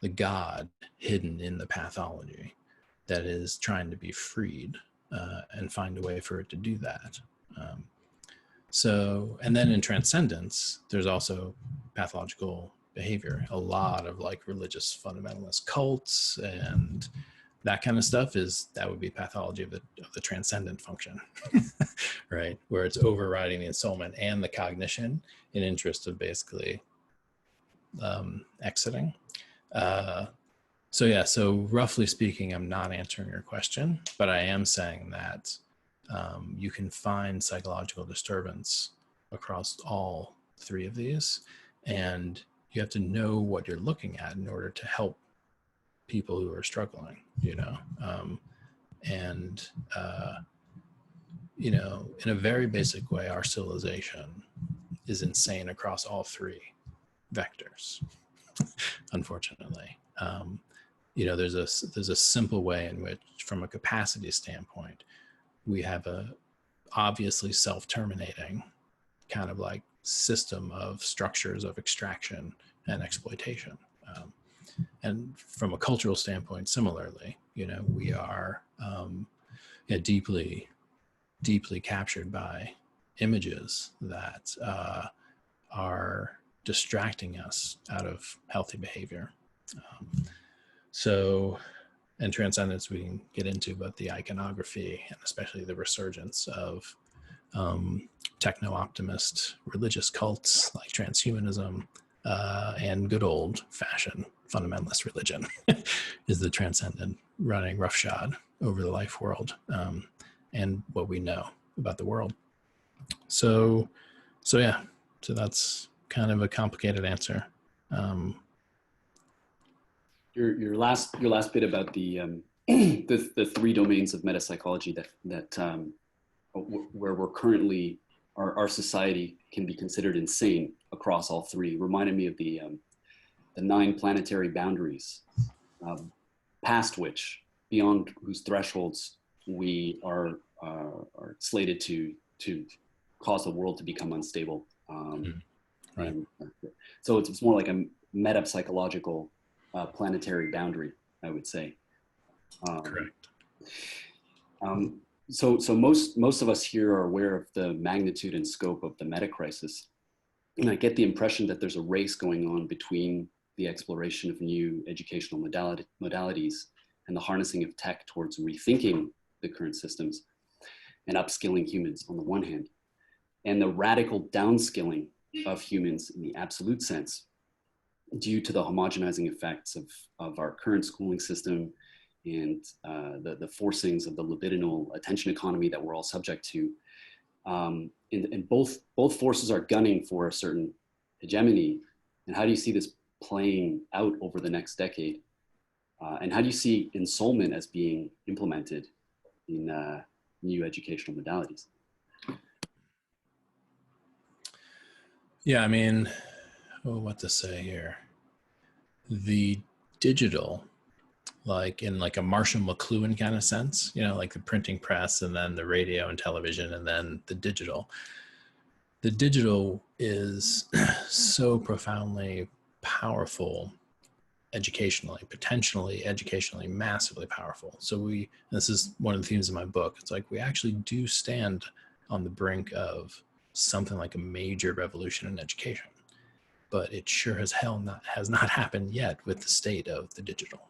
D: the God hidden in the pathology that is trying to be freed and find a way for it to do that. So, and then in transcendence, there's also pathological behavior. A lot of like religious fundamentalist cults and that kind of stuff that would be pathology of the transcendent function, right? Where it's overriding the ensoulment and the cognition in interest of basically exiting. So yeah, so roughly speaking, I'm not answering your question, but I am saying that you can find psychological disturbance across all three of these, and you have to know what you're looking at in order to help people who are struggling, you know, you know, in a very basic way, our civilization is insane across all three vectors, unfortunately. You know, there's a simple way in which, from a capacity standpoint, we have a obviously self-terminating kind of like system of structures of extraction and exploitation. And from a cultural standpoint, similarly, you know, we are deeply, deeply captured by images that are distracting us out of healthy behavior. So, and transcendence we can get into, but the iconography and especially the resurgence of techno-optimist religious cults like transhumanism and good old fashioned fundamentalist religion is the transcendent running roughshod over the life world and what we know about the world. So yeah, so that's kind of a complicated answer.
C: Your last bit about the three domains of metapsychology that where we're currently, our society can be considered insane across all three reminded me of the 9 planetary boundaries, past which, beyond whose thresholds we are slated to cause the world to become unstable.
D: Right.
C: So it's more like a metapsychological planetary boundary, I would say.
D: Correct.
C: So most of us here are aware of the magnitude and scope of the meta crisis. And I get the impression that there's a race going on between the exploration of new educational modalities and the harnessing of tech towards rethinking the current systems and upskilling humans on the one hand, and the radical downskilling of humans in the absolute sense due to the homogenizing effects of our current schooling system and the forcings of the libidinal attention economy that we're all subject to. And both forces are gunning for a certain hegemony. And how do you see this playing out over the next decade? And how do you see ensoulment as being implemented in new educational modalities?
D: Yeah, I mean, what to say here? The digital, like in like a Marshall McLuhan kind of sense, you know, like the printing press and then the radio and television and then the digital. The digital is so profoundly powerful educationally, potentially educationally, massively powerful. So this is one of the themes of my book. It's like we actually do stand on the brink of something like a major revolution in education, but it sure as hell has not happened yet with the state of the digital.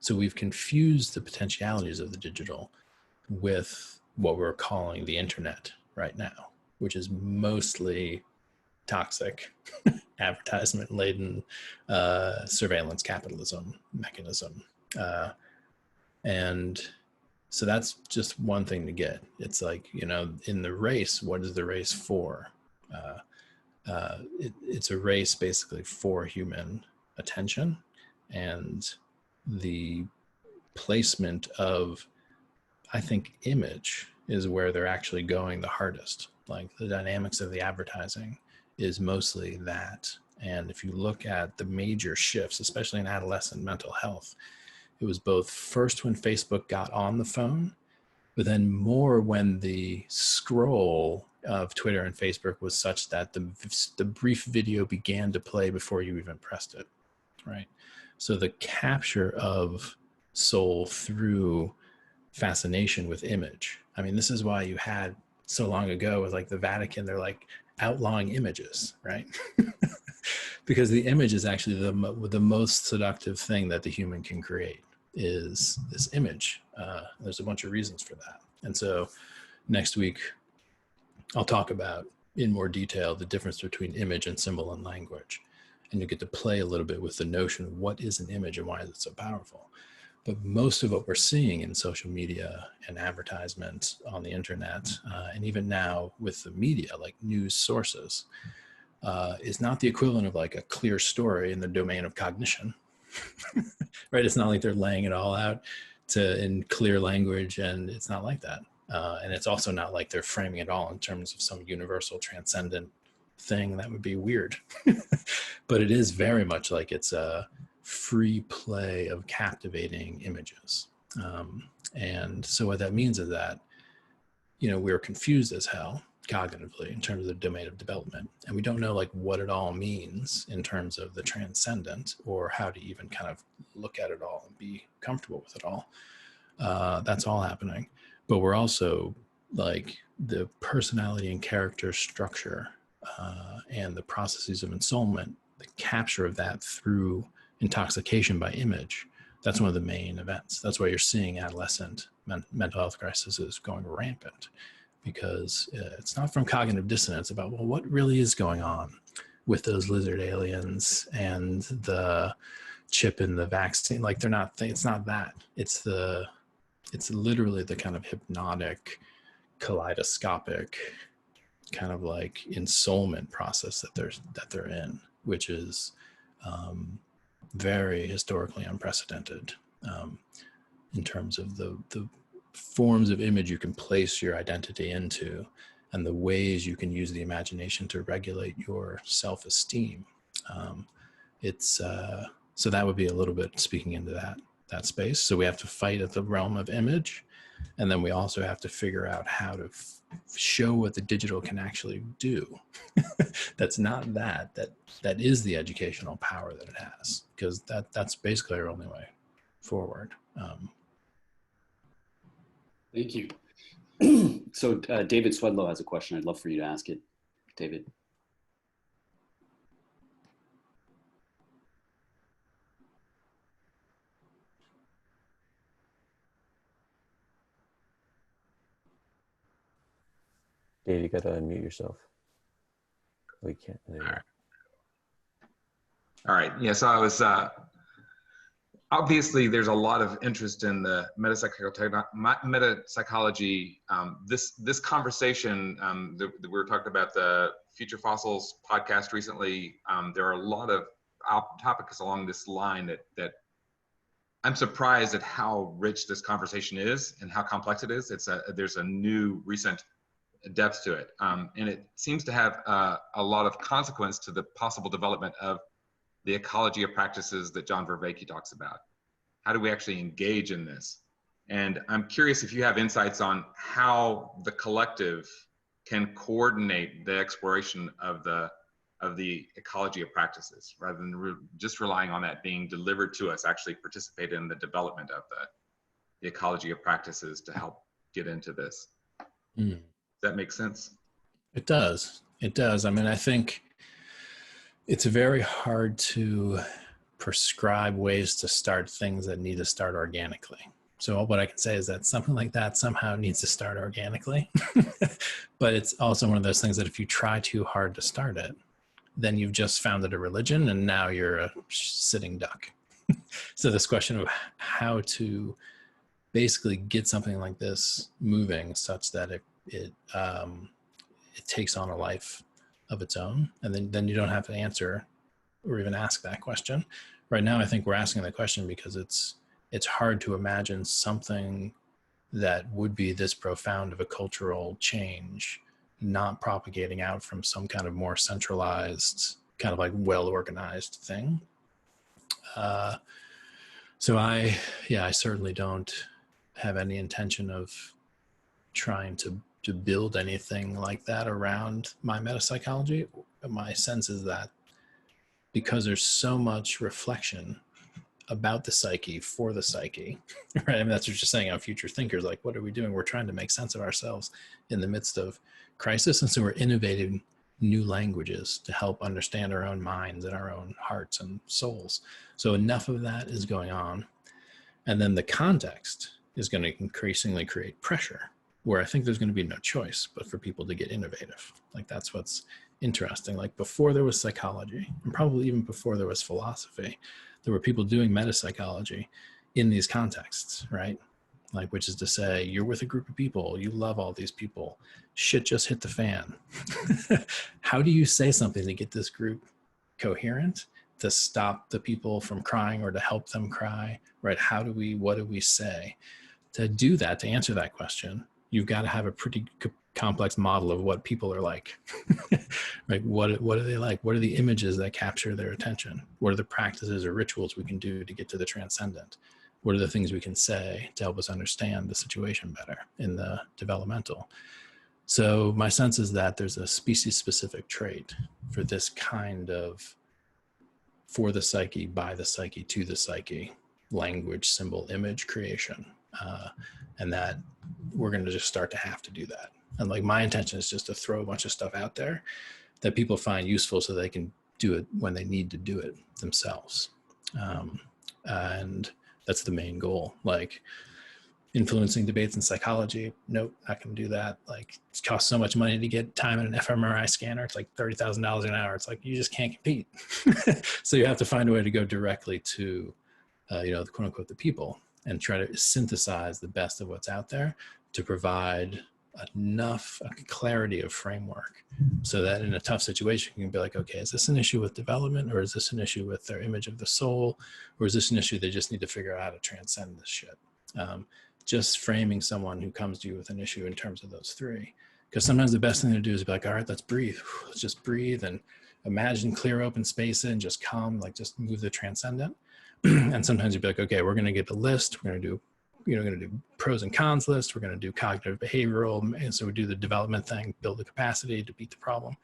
D: So we've confused the potentialities of the digital with what we're calling the internet right now, which is mostly toxic, advertisement-laden surveillance capitalism mechanism. And so that's just one thing to get. It's like, in the race, what is the race for? It's a race basically for human attention, and the placement of, I think, image is where they're actually going the hardest. Like the dynamics of the advertising is mostly that. And if you look at the major shifts, especially in adolescent mental health, it was both first when Facebook got on the phone, but then more when the scroll of Twitter and Facebook was such that the brief video began to play before you even pressed it, right? So the capture of soul through fascination with image. I mean, this is why you had so long ago with like the Vatican, they're like outlawing images, right? Because the image is actually the most seductive thing that the human can create, is this image. There's a bunch of reasons for that. And so next week, I'll talk about in more detail the difference between image and symbol and language. And you get to play a little bit with the notion of what is an image and why is it so powerful. But most of what we're seeing in social media and advertisement on the internet, and even now with the media, like news sources, is not the equivalent of like a clear story in the domain of cognition, right? It's not like they're laying it all out in clear language, and it's not like that. And it's also not like they're framing it all in terms of some universal transcendent thing. That would be weird. But it is very much like it's a free play of captivating images. And so what that means is that, we're confused as hell cognitively in terms of the domain of development. And we don't know like what it all means in terms of the transcendent, or how to even kind of look at it all and be comfortable with it all. That's all happening. But we're also like the personality and character structure and the processes of ensoulment, the capture of that through intoxication by image. That's one of the main events. That's why you're seeing adolescent mental health crises going rampant, because it's not from cognitive dissonance about, well, what really is going on with those lizard aliens and the chip in the vaccine? Like it's not that. It's literally the kind of hypnotic, kaleidoscopic kind of like ensoulment process that they're in, which is very historically unprecedented in terms of the forms of image you can place your identity into, and the ways you can use the imagination to regulate your self-esteem. So that would be a little bit speaking into that space. So we have to fight at the realm of image, and then we also have to figure out how to show what the digital can actually do. That's not that is the educational power that it has, because that's basically our only way forward.
C: Thank you. So David Swedlow has a question. I'd love for you to ask it, David.
B: Dave, you gotta unmute yourself. We can't.
E: All right. Yeah, so I was, obviously there's a lot of interest in the metapsychology. This conversation that we were talking about, the Future Fossils podcast recently, there are a lot of topics along this line that I'm surprised at how rich this conversation is and how complex it is. There's a new recent depth to it. And it seems to have a lot of consequence to the possible development of the ecology of practices that John Vervaeke talks about. How do we actually engage in this? And I'm curious if you have insights on how the collective can coordinate the exploration of the of the ecology of practices, rather than just relying on that being delivered to us, actually participate in the development of the ecology of practices to help get into this. Does that make sense?
D: It does. It does. I mean, I think it's very hard to prescribe ways to start things that need to start organically. So what I can say is that something like that somehow needs to start organically. But it's also one of those things that if you try too hard to start it, then you've just founded a religion and now you're a sitting duck. So this question of how to basically get something like this moving such that it takes on a life of its own, and then you don't have to answer or even ask that question. Right now, I think we're asking the question because it's hard to imagine something that would be this profound of a cultural change not propagating out from some kind of more centralized, kind of like well-organized thing. So I certainly don't have any intention of trying to build anything like that around my metapsychology. My sense is that because there's so much reflection about the psyche for the psyche, right? I mean, that's what you're saying, our future thinkers, like, what are we doing? We're trying to make sense of ourselves in the midst of crisis. And so we're innovating new languages to help understand our own minds and our own hearts and souls. So enough of that is going on. And then the context is going to increasingly create pressure where I think there's going to be no choice but for people to get innovative. Like, that's what's interesting. Like, before there was psychology, and probably even before there was philosophy, there were people doing metapsychology in these contexts, right? Like, which is to say, you're with a group of people, you love all these people, shit just hit the fan. How do you say something to get this group coherent, to stop the people from crying or to help them cry, right? What do we say? To do that, to answer that question, you've got to have a pretty complex model of what people are like. Right? What are they like? What are the images that capture their attention? What are the practices or rituals we can do to get to the transcendent? What are the things we can say to help us understand the situation better in the developmental? So my sense is that there's a species-specific trait for this kind of for the psyche, by the psyche, to the psyche, language, symbol, image creation. And that we're going to just start to have to do that. And like, my intention is just to throw a bunch of stuff out there that people find useful so they can do it when they need to do it themselves. And that's the main goal. Like, influencing debates in psychology, nope, not going to do that. Like, it costs so much money to get time in an fMRI scanner. It's like $30,000 an hour. It's like, you just can't compete. So you have to find a way to go directly to, the quote unquote, the people, and try to synthesize the best of what's out there to provide enough clarity of framework so that in a tough situation, you can be like, okay, is this an issue with development, or is this an issue with their image of the soul, or is this an issue they just need to figure out how to transcend this shit? Just framing someone who comes to you with an issue in terms of those three. Because sometimes the best thing to do is be like, all right, let's breathe. Let's just breathe and imagine clear open space and just calm, like just move the transcendent. And sometimes you'd be like, okay, we're going to get a list. We're going to do, going to do pros and cons list. We're going to do cognitive behavioral. And so we do the development thing, build the capacity to beat the problem.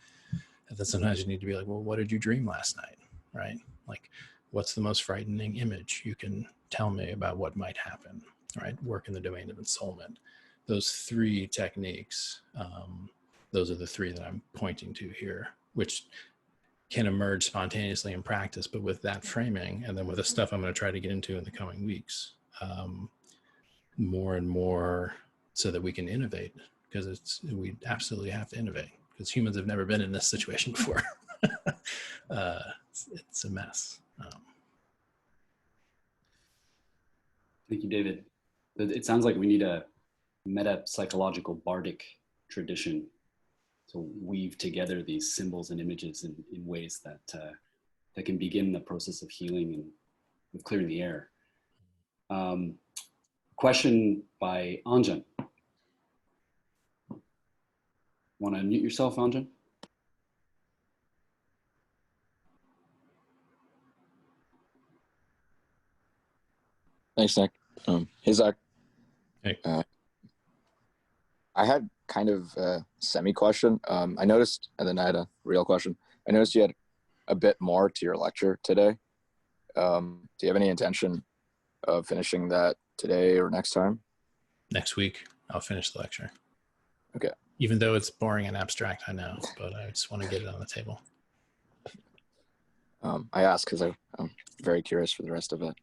D: And then sometimes you need to be like, well, what did you dream last night? Right? Like, what's the most frightening image you can tell me about what might happen? Right? Work in the domain of ensoulment. Those three techniques, those are the three that I'm pointing to here, which can emerge spontaneously in practice, but with that framing, and then with the stuff I'm going to try to get into in the coming weeks, more and more, so that we can innovate, because we absolutely have to innovate, because humans have never been in this situation before. It's a mess.
C: Thank you, David. It sounds like we need a metapsychological Bardic tradition to weave together these symbols and images in ways that that can begin the process of healing and of clearing the air. Question by Anjan. Want to unmute yourself, Anjan?
F: Thanks, Nick. Hey, Zach.
D: Hey.
F: I had kind of a semi-question. I noticed, and then I had a real question. I noticed you had a bit more to your lecture today. Do you have any intention of finishing that today or next time?
D: Next week, I'll finish the lecture.
F: Okay.
D: Even though it's boring and abstract, I know, but I just want to get it on the table.
F: I asked because I'm very curious for the rest of it.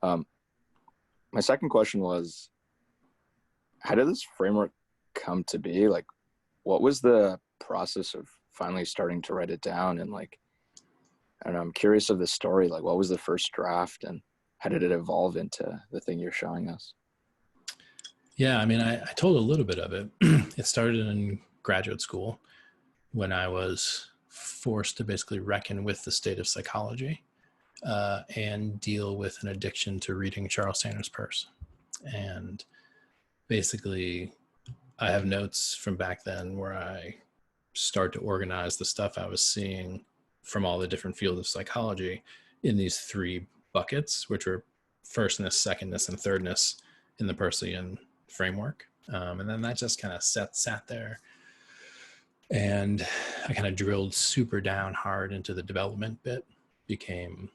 F: My second question was, how did this framework come to be? Like, what was the process of finally starting to write it down? And like, I don't know, I'm curious of the story. Like, what was the first draft and how did it evolve into the thing you're showing us?
D: Yeah, I mean, I told a little bit of it. It started in graduate school when I was forced to basically reckon with the state of psychology and deal with an addiction to reading Charles Sanders Peirce. And basically, I have notes from back then where I start to organize the stuff I was seeing from all the different fields of psychology in these three buckets, which were firstness, secondness, and thirdness in the Peircean framework. And then that just kind of sat there. And I kind of drilled super down hard into the development bit. Became,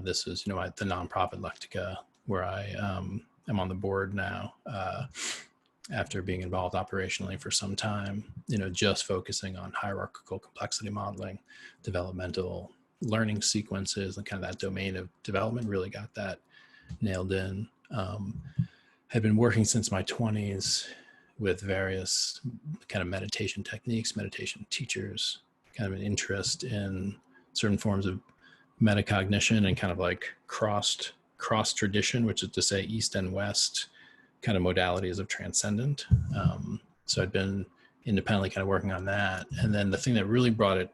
D: this is, the nonprofit Lectica, where I am on the board now after being involved operationally for some time, just focusing on hierarchical complexity modeling, developmental learning sequences, and kind of that domain of development, really got that nailed in. Had been working since my 20s with various kind of meditation techniques, meditation teachers, kind of an interest in certain forms of metacognition and kind of like cross tradition, which is to say East and West kind of modalities of transcendent. So I'd been independently kind of working on that. And then the thing that really brought it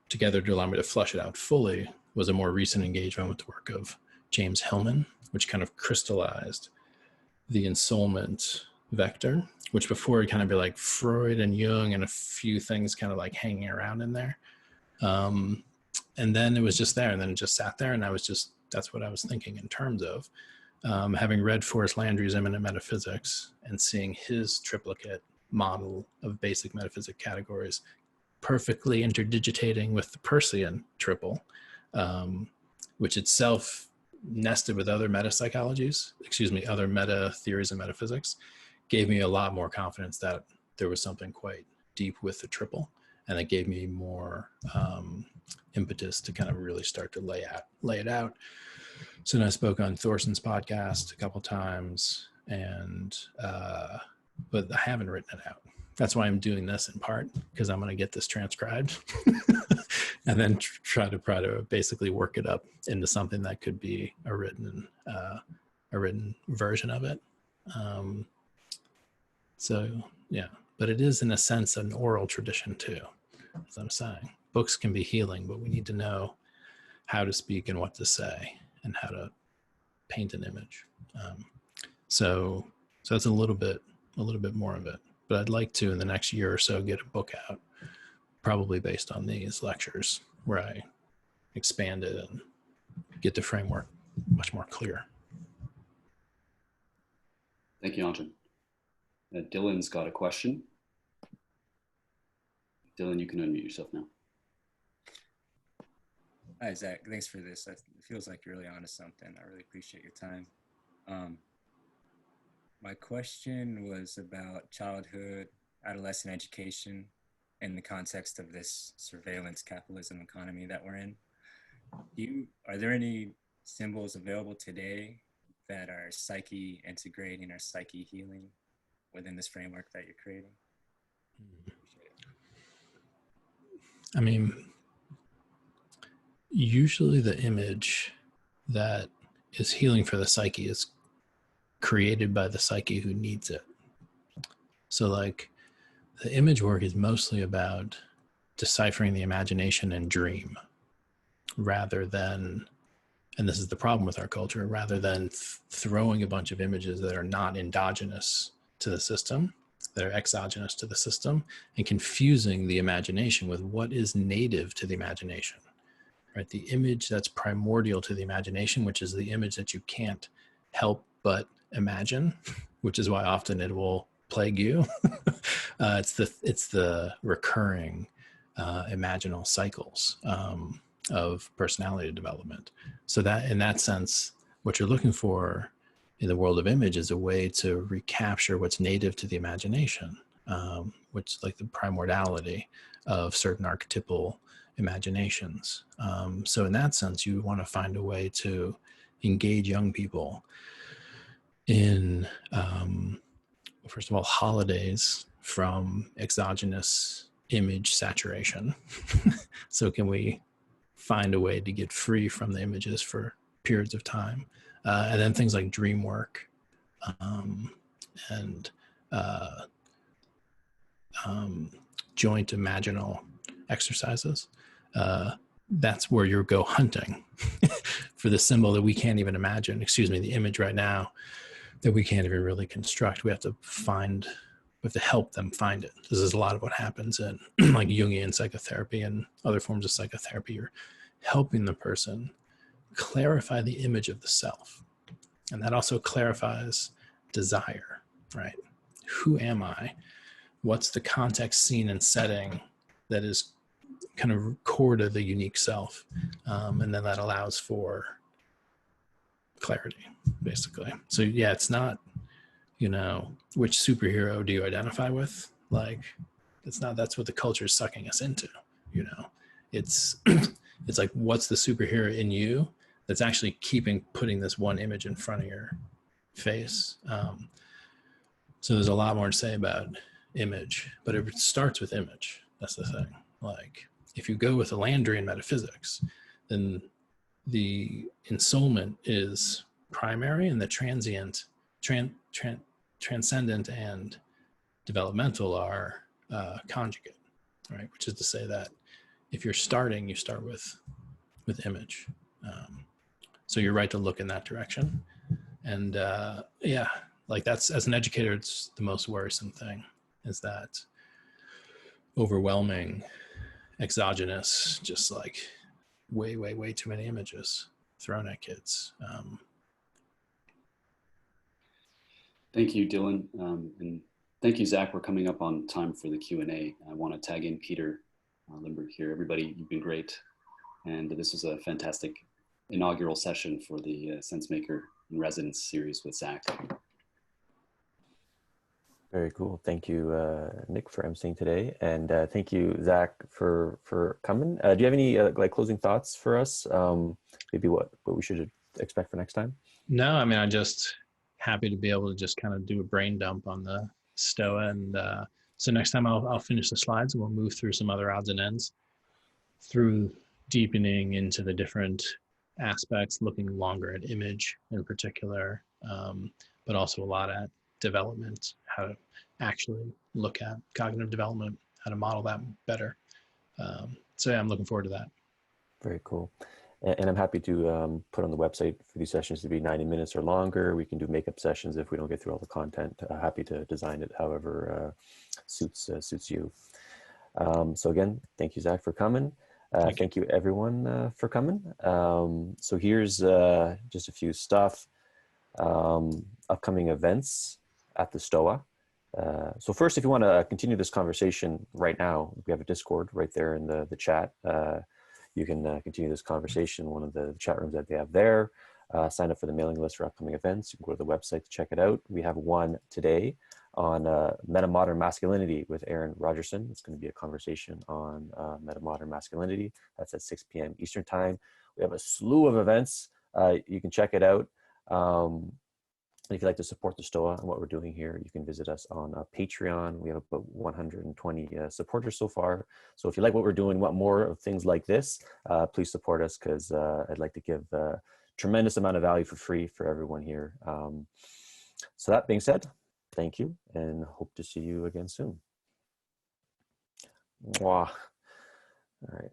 D: together to allow me to flesh it out fully was a more recent engagement with the work of James Hillman, which kind of crystallized the ensoulment vector, which before would kind of be like Freud and Jung and a few things kind of like hanging around in there. And then it was just there, and then it just sat there, and that's what I was thinking in terms of having read Forrest Landry's Immanent Metaphysics and seeing his triplicate model of basic metaphysic categories perfectly interdigitating with the Peircean triple, which itself nested with other meta theories of metaphysics, gave me a lot more confidence that there was something quite deep with the triple, and it gave me more impetus to kind of really start to lay it out. So then I spoke on Thorson's podcast a couple times, and but I haven't written it out. That's why I'm doing this in part, because I'm going to get this transcribed and then try to basically work it up into something that could be a written version of it. So yeah, but it is in a sense an oral tradition too, as I'm saying. Books can be healing, but we need to know how to speak and what to say and how to paint an image. So it's a little bit more of it. But I'd like to, in the next year or so, get a book out, probably based on these lectures, where I expand it and get the framework much more clear.
C: Thank you, Anjan. Dylan's got a question. Dylan, you can unmute yourself now.
G: Hi, Zach. Thanks for this. It feels like you're really onto something. I really appreciate your time. My question was about childhood, adolescent education in the context of this surveillance capitalism economy that we're in. Are there any symbols available today that are psyche integrating or psyche healing within this framework that you're creating?
D: I mean, usually the image that is healing for the psyche is created by the psyche who needs it. So like the image work is mostly about deciphering the imagination and dream, rather than, and this is the problem with our culture, rather than throwing a bunch of images that are not endogenous to the system, that are exogenous to the system, and confusing the imagination with what is native to the imagination, right? The image that's primordial to the imagination, which is the image that you can't help but imagine, which is why often it will plague you. It's the recurring imaginal cycles of personality development. So that in that sense, what you're looking for in the world of image is a way to recapture what's native to the imagination, which is like the primordiality of certain archetypal imaginations. So in that sense, you want to find a way to engage young people in, first of all, holidays from exogenous image saturation. So can we find a way to get free from the images for periods of time? And then things like dream work and joint imaginal exercises. That's where you go hunting for the symbol that we can't even imagine, the image right now that we can't even really construct. We have to help them find it. This is a lot of what happens in like Jungian psychotherapy and other forms of psychotherapy. You're helping the person clarify the image of the self. And that also clarifies desire, right? Who am I? What's the context, scene, and setting that is kind of core to the unique self? And then that allows for clarity, basically. So yeah, it's not, which superhero do you identify with? Like, that's what the culture is sucking us into, it's, it's like, what's the superhero in you that's actually putting this one image in front of your face? So there's a lot more to say about image, but it starts with image. That's the thing. Like, if you go with the Landrian metaphysics, then the ensoulment is primary and the transcendent and developmental are conjugate, right? Which is to say that if you're starting, you start with image. So you're right to look in that direction. And yeah, like that's, as an educator, it's the most worrisome thing, is that overwhelming exogenous, just like way too many images thrown at kids.
C: Thank you, Dylan. And thank you, Zach. We're coming up on time for the Q&A. I want to tag in Peter Limberg here. Everybody, you've been great. And this was a fantastic inaugural session for the Sensemaker in Residence series with Zach.
B: Very cool. Thank you, Nick, for emceeing today. And thank you, Zach, for coming. Do you have any like closing thoughts for us? Maybe what we should expect for next time?
D: No, I mean, I'm just happy to be able to just kind of do a brain dump on the Stoa. And so next time I'll finish the slides and we'll move through some other odds and ends through deepening into the different aspects, looking longer at image in particular, but also a lot at development, how to actually look at cognitive development, how to model that better. So yeah, I'm looking forward to that.
B: Very cool. And I'm happy to put on the website for these sessions to be 90 minutes or longer. We can do makeup sessions if we don't get through all the content. Happy to design it however suits you. So again, thank you, Zach, for coming. Thank you everyone for coming. So here's just a few stuff. Upcoming events at the Stoa. So first, if you want to continue this conversation right now, we have a Discord right there in the chat. You can continue this conversation, one of the chat rooms that they have there. Sign up for the mailing list for upcoming events. You can go to the website to check it out. We have one today on metamodern masculinity with Aaron Rogerson. It's going to be a conversation on metamodern masculinity. That's at 6 p.m. Eastern time. We have a slew of events. You can check it out. If you'd like to support the Stoa and what we're doing here, you can visit us on Patreon. We have about 120 supporters so far. So if you like what we're doing, want more of things like this, please support us, because I'd like to give a tremendous amount of value for free for everyone here. So that being said, thank you and hope to see you again soon. Mwah. All right.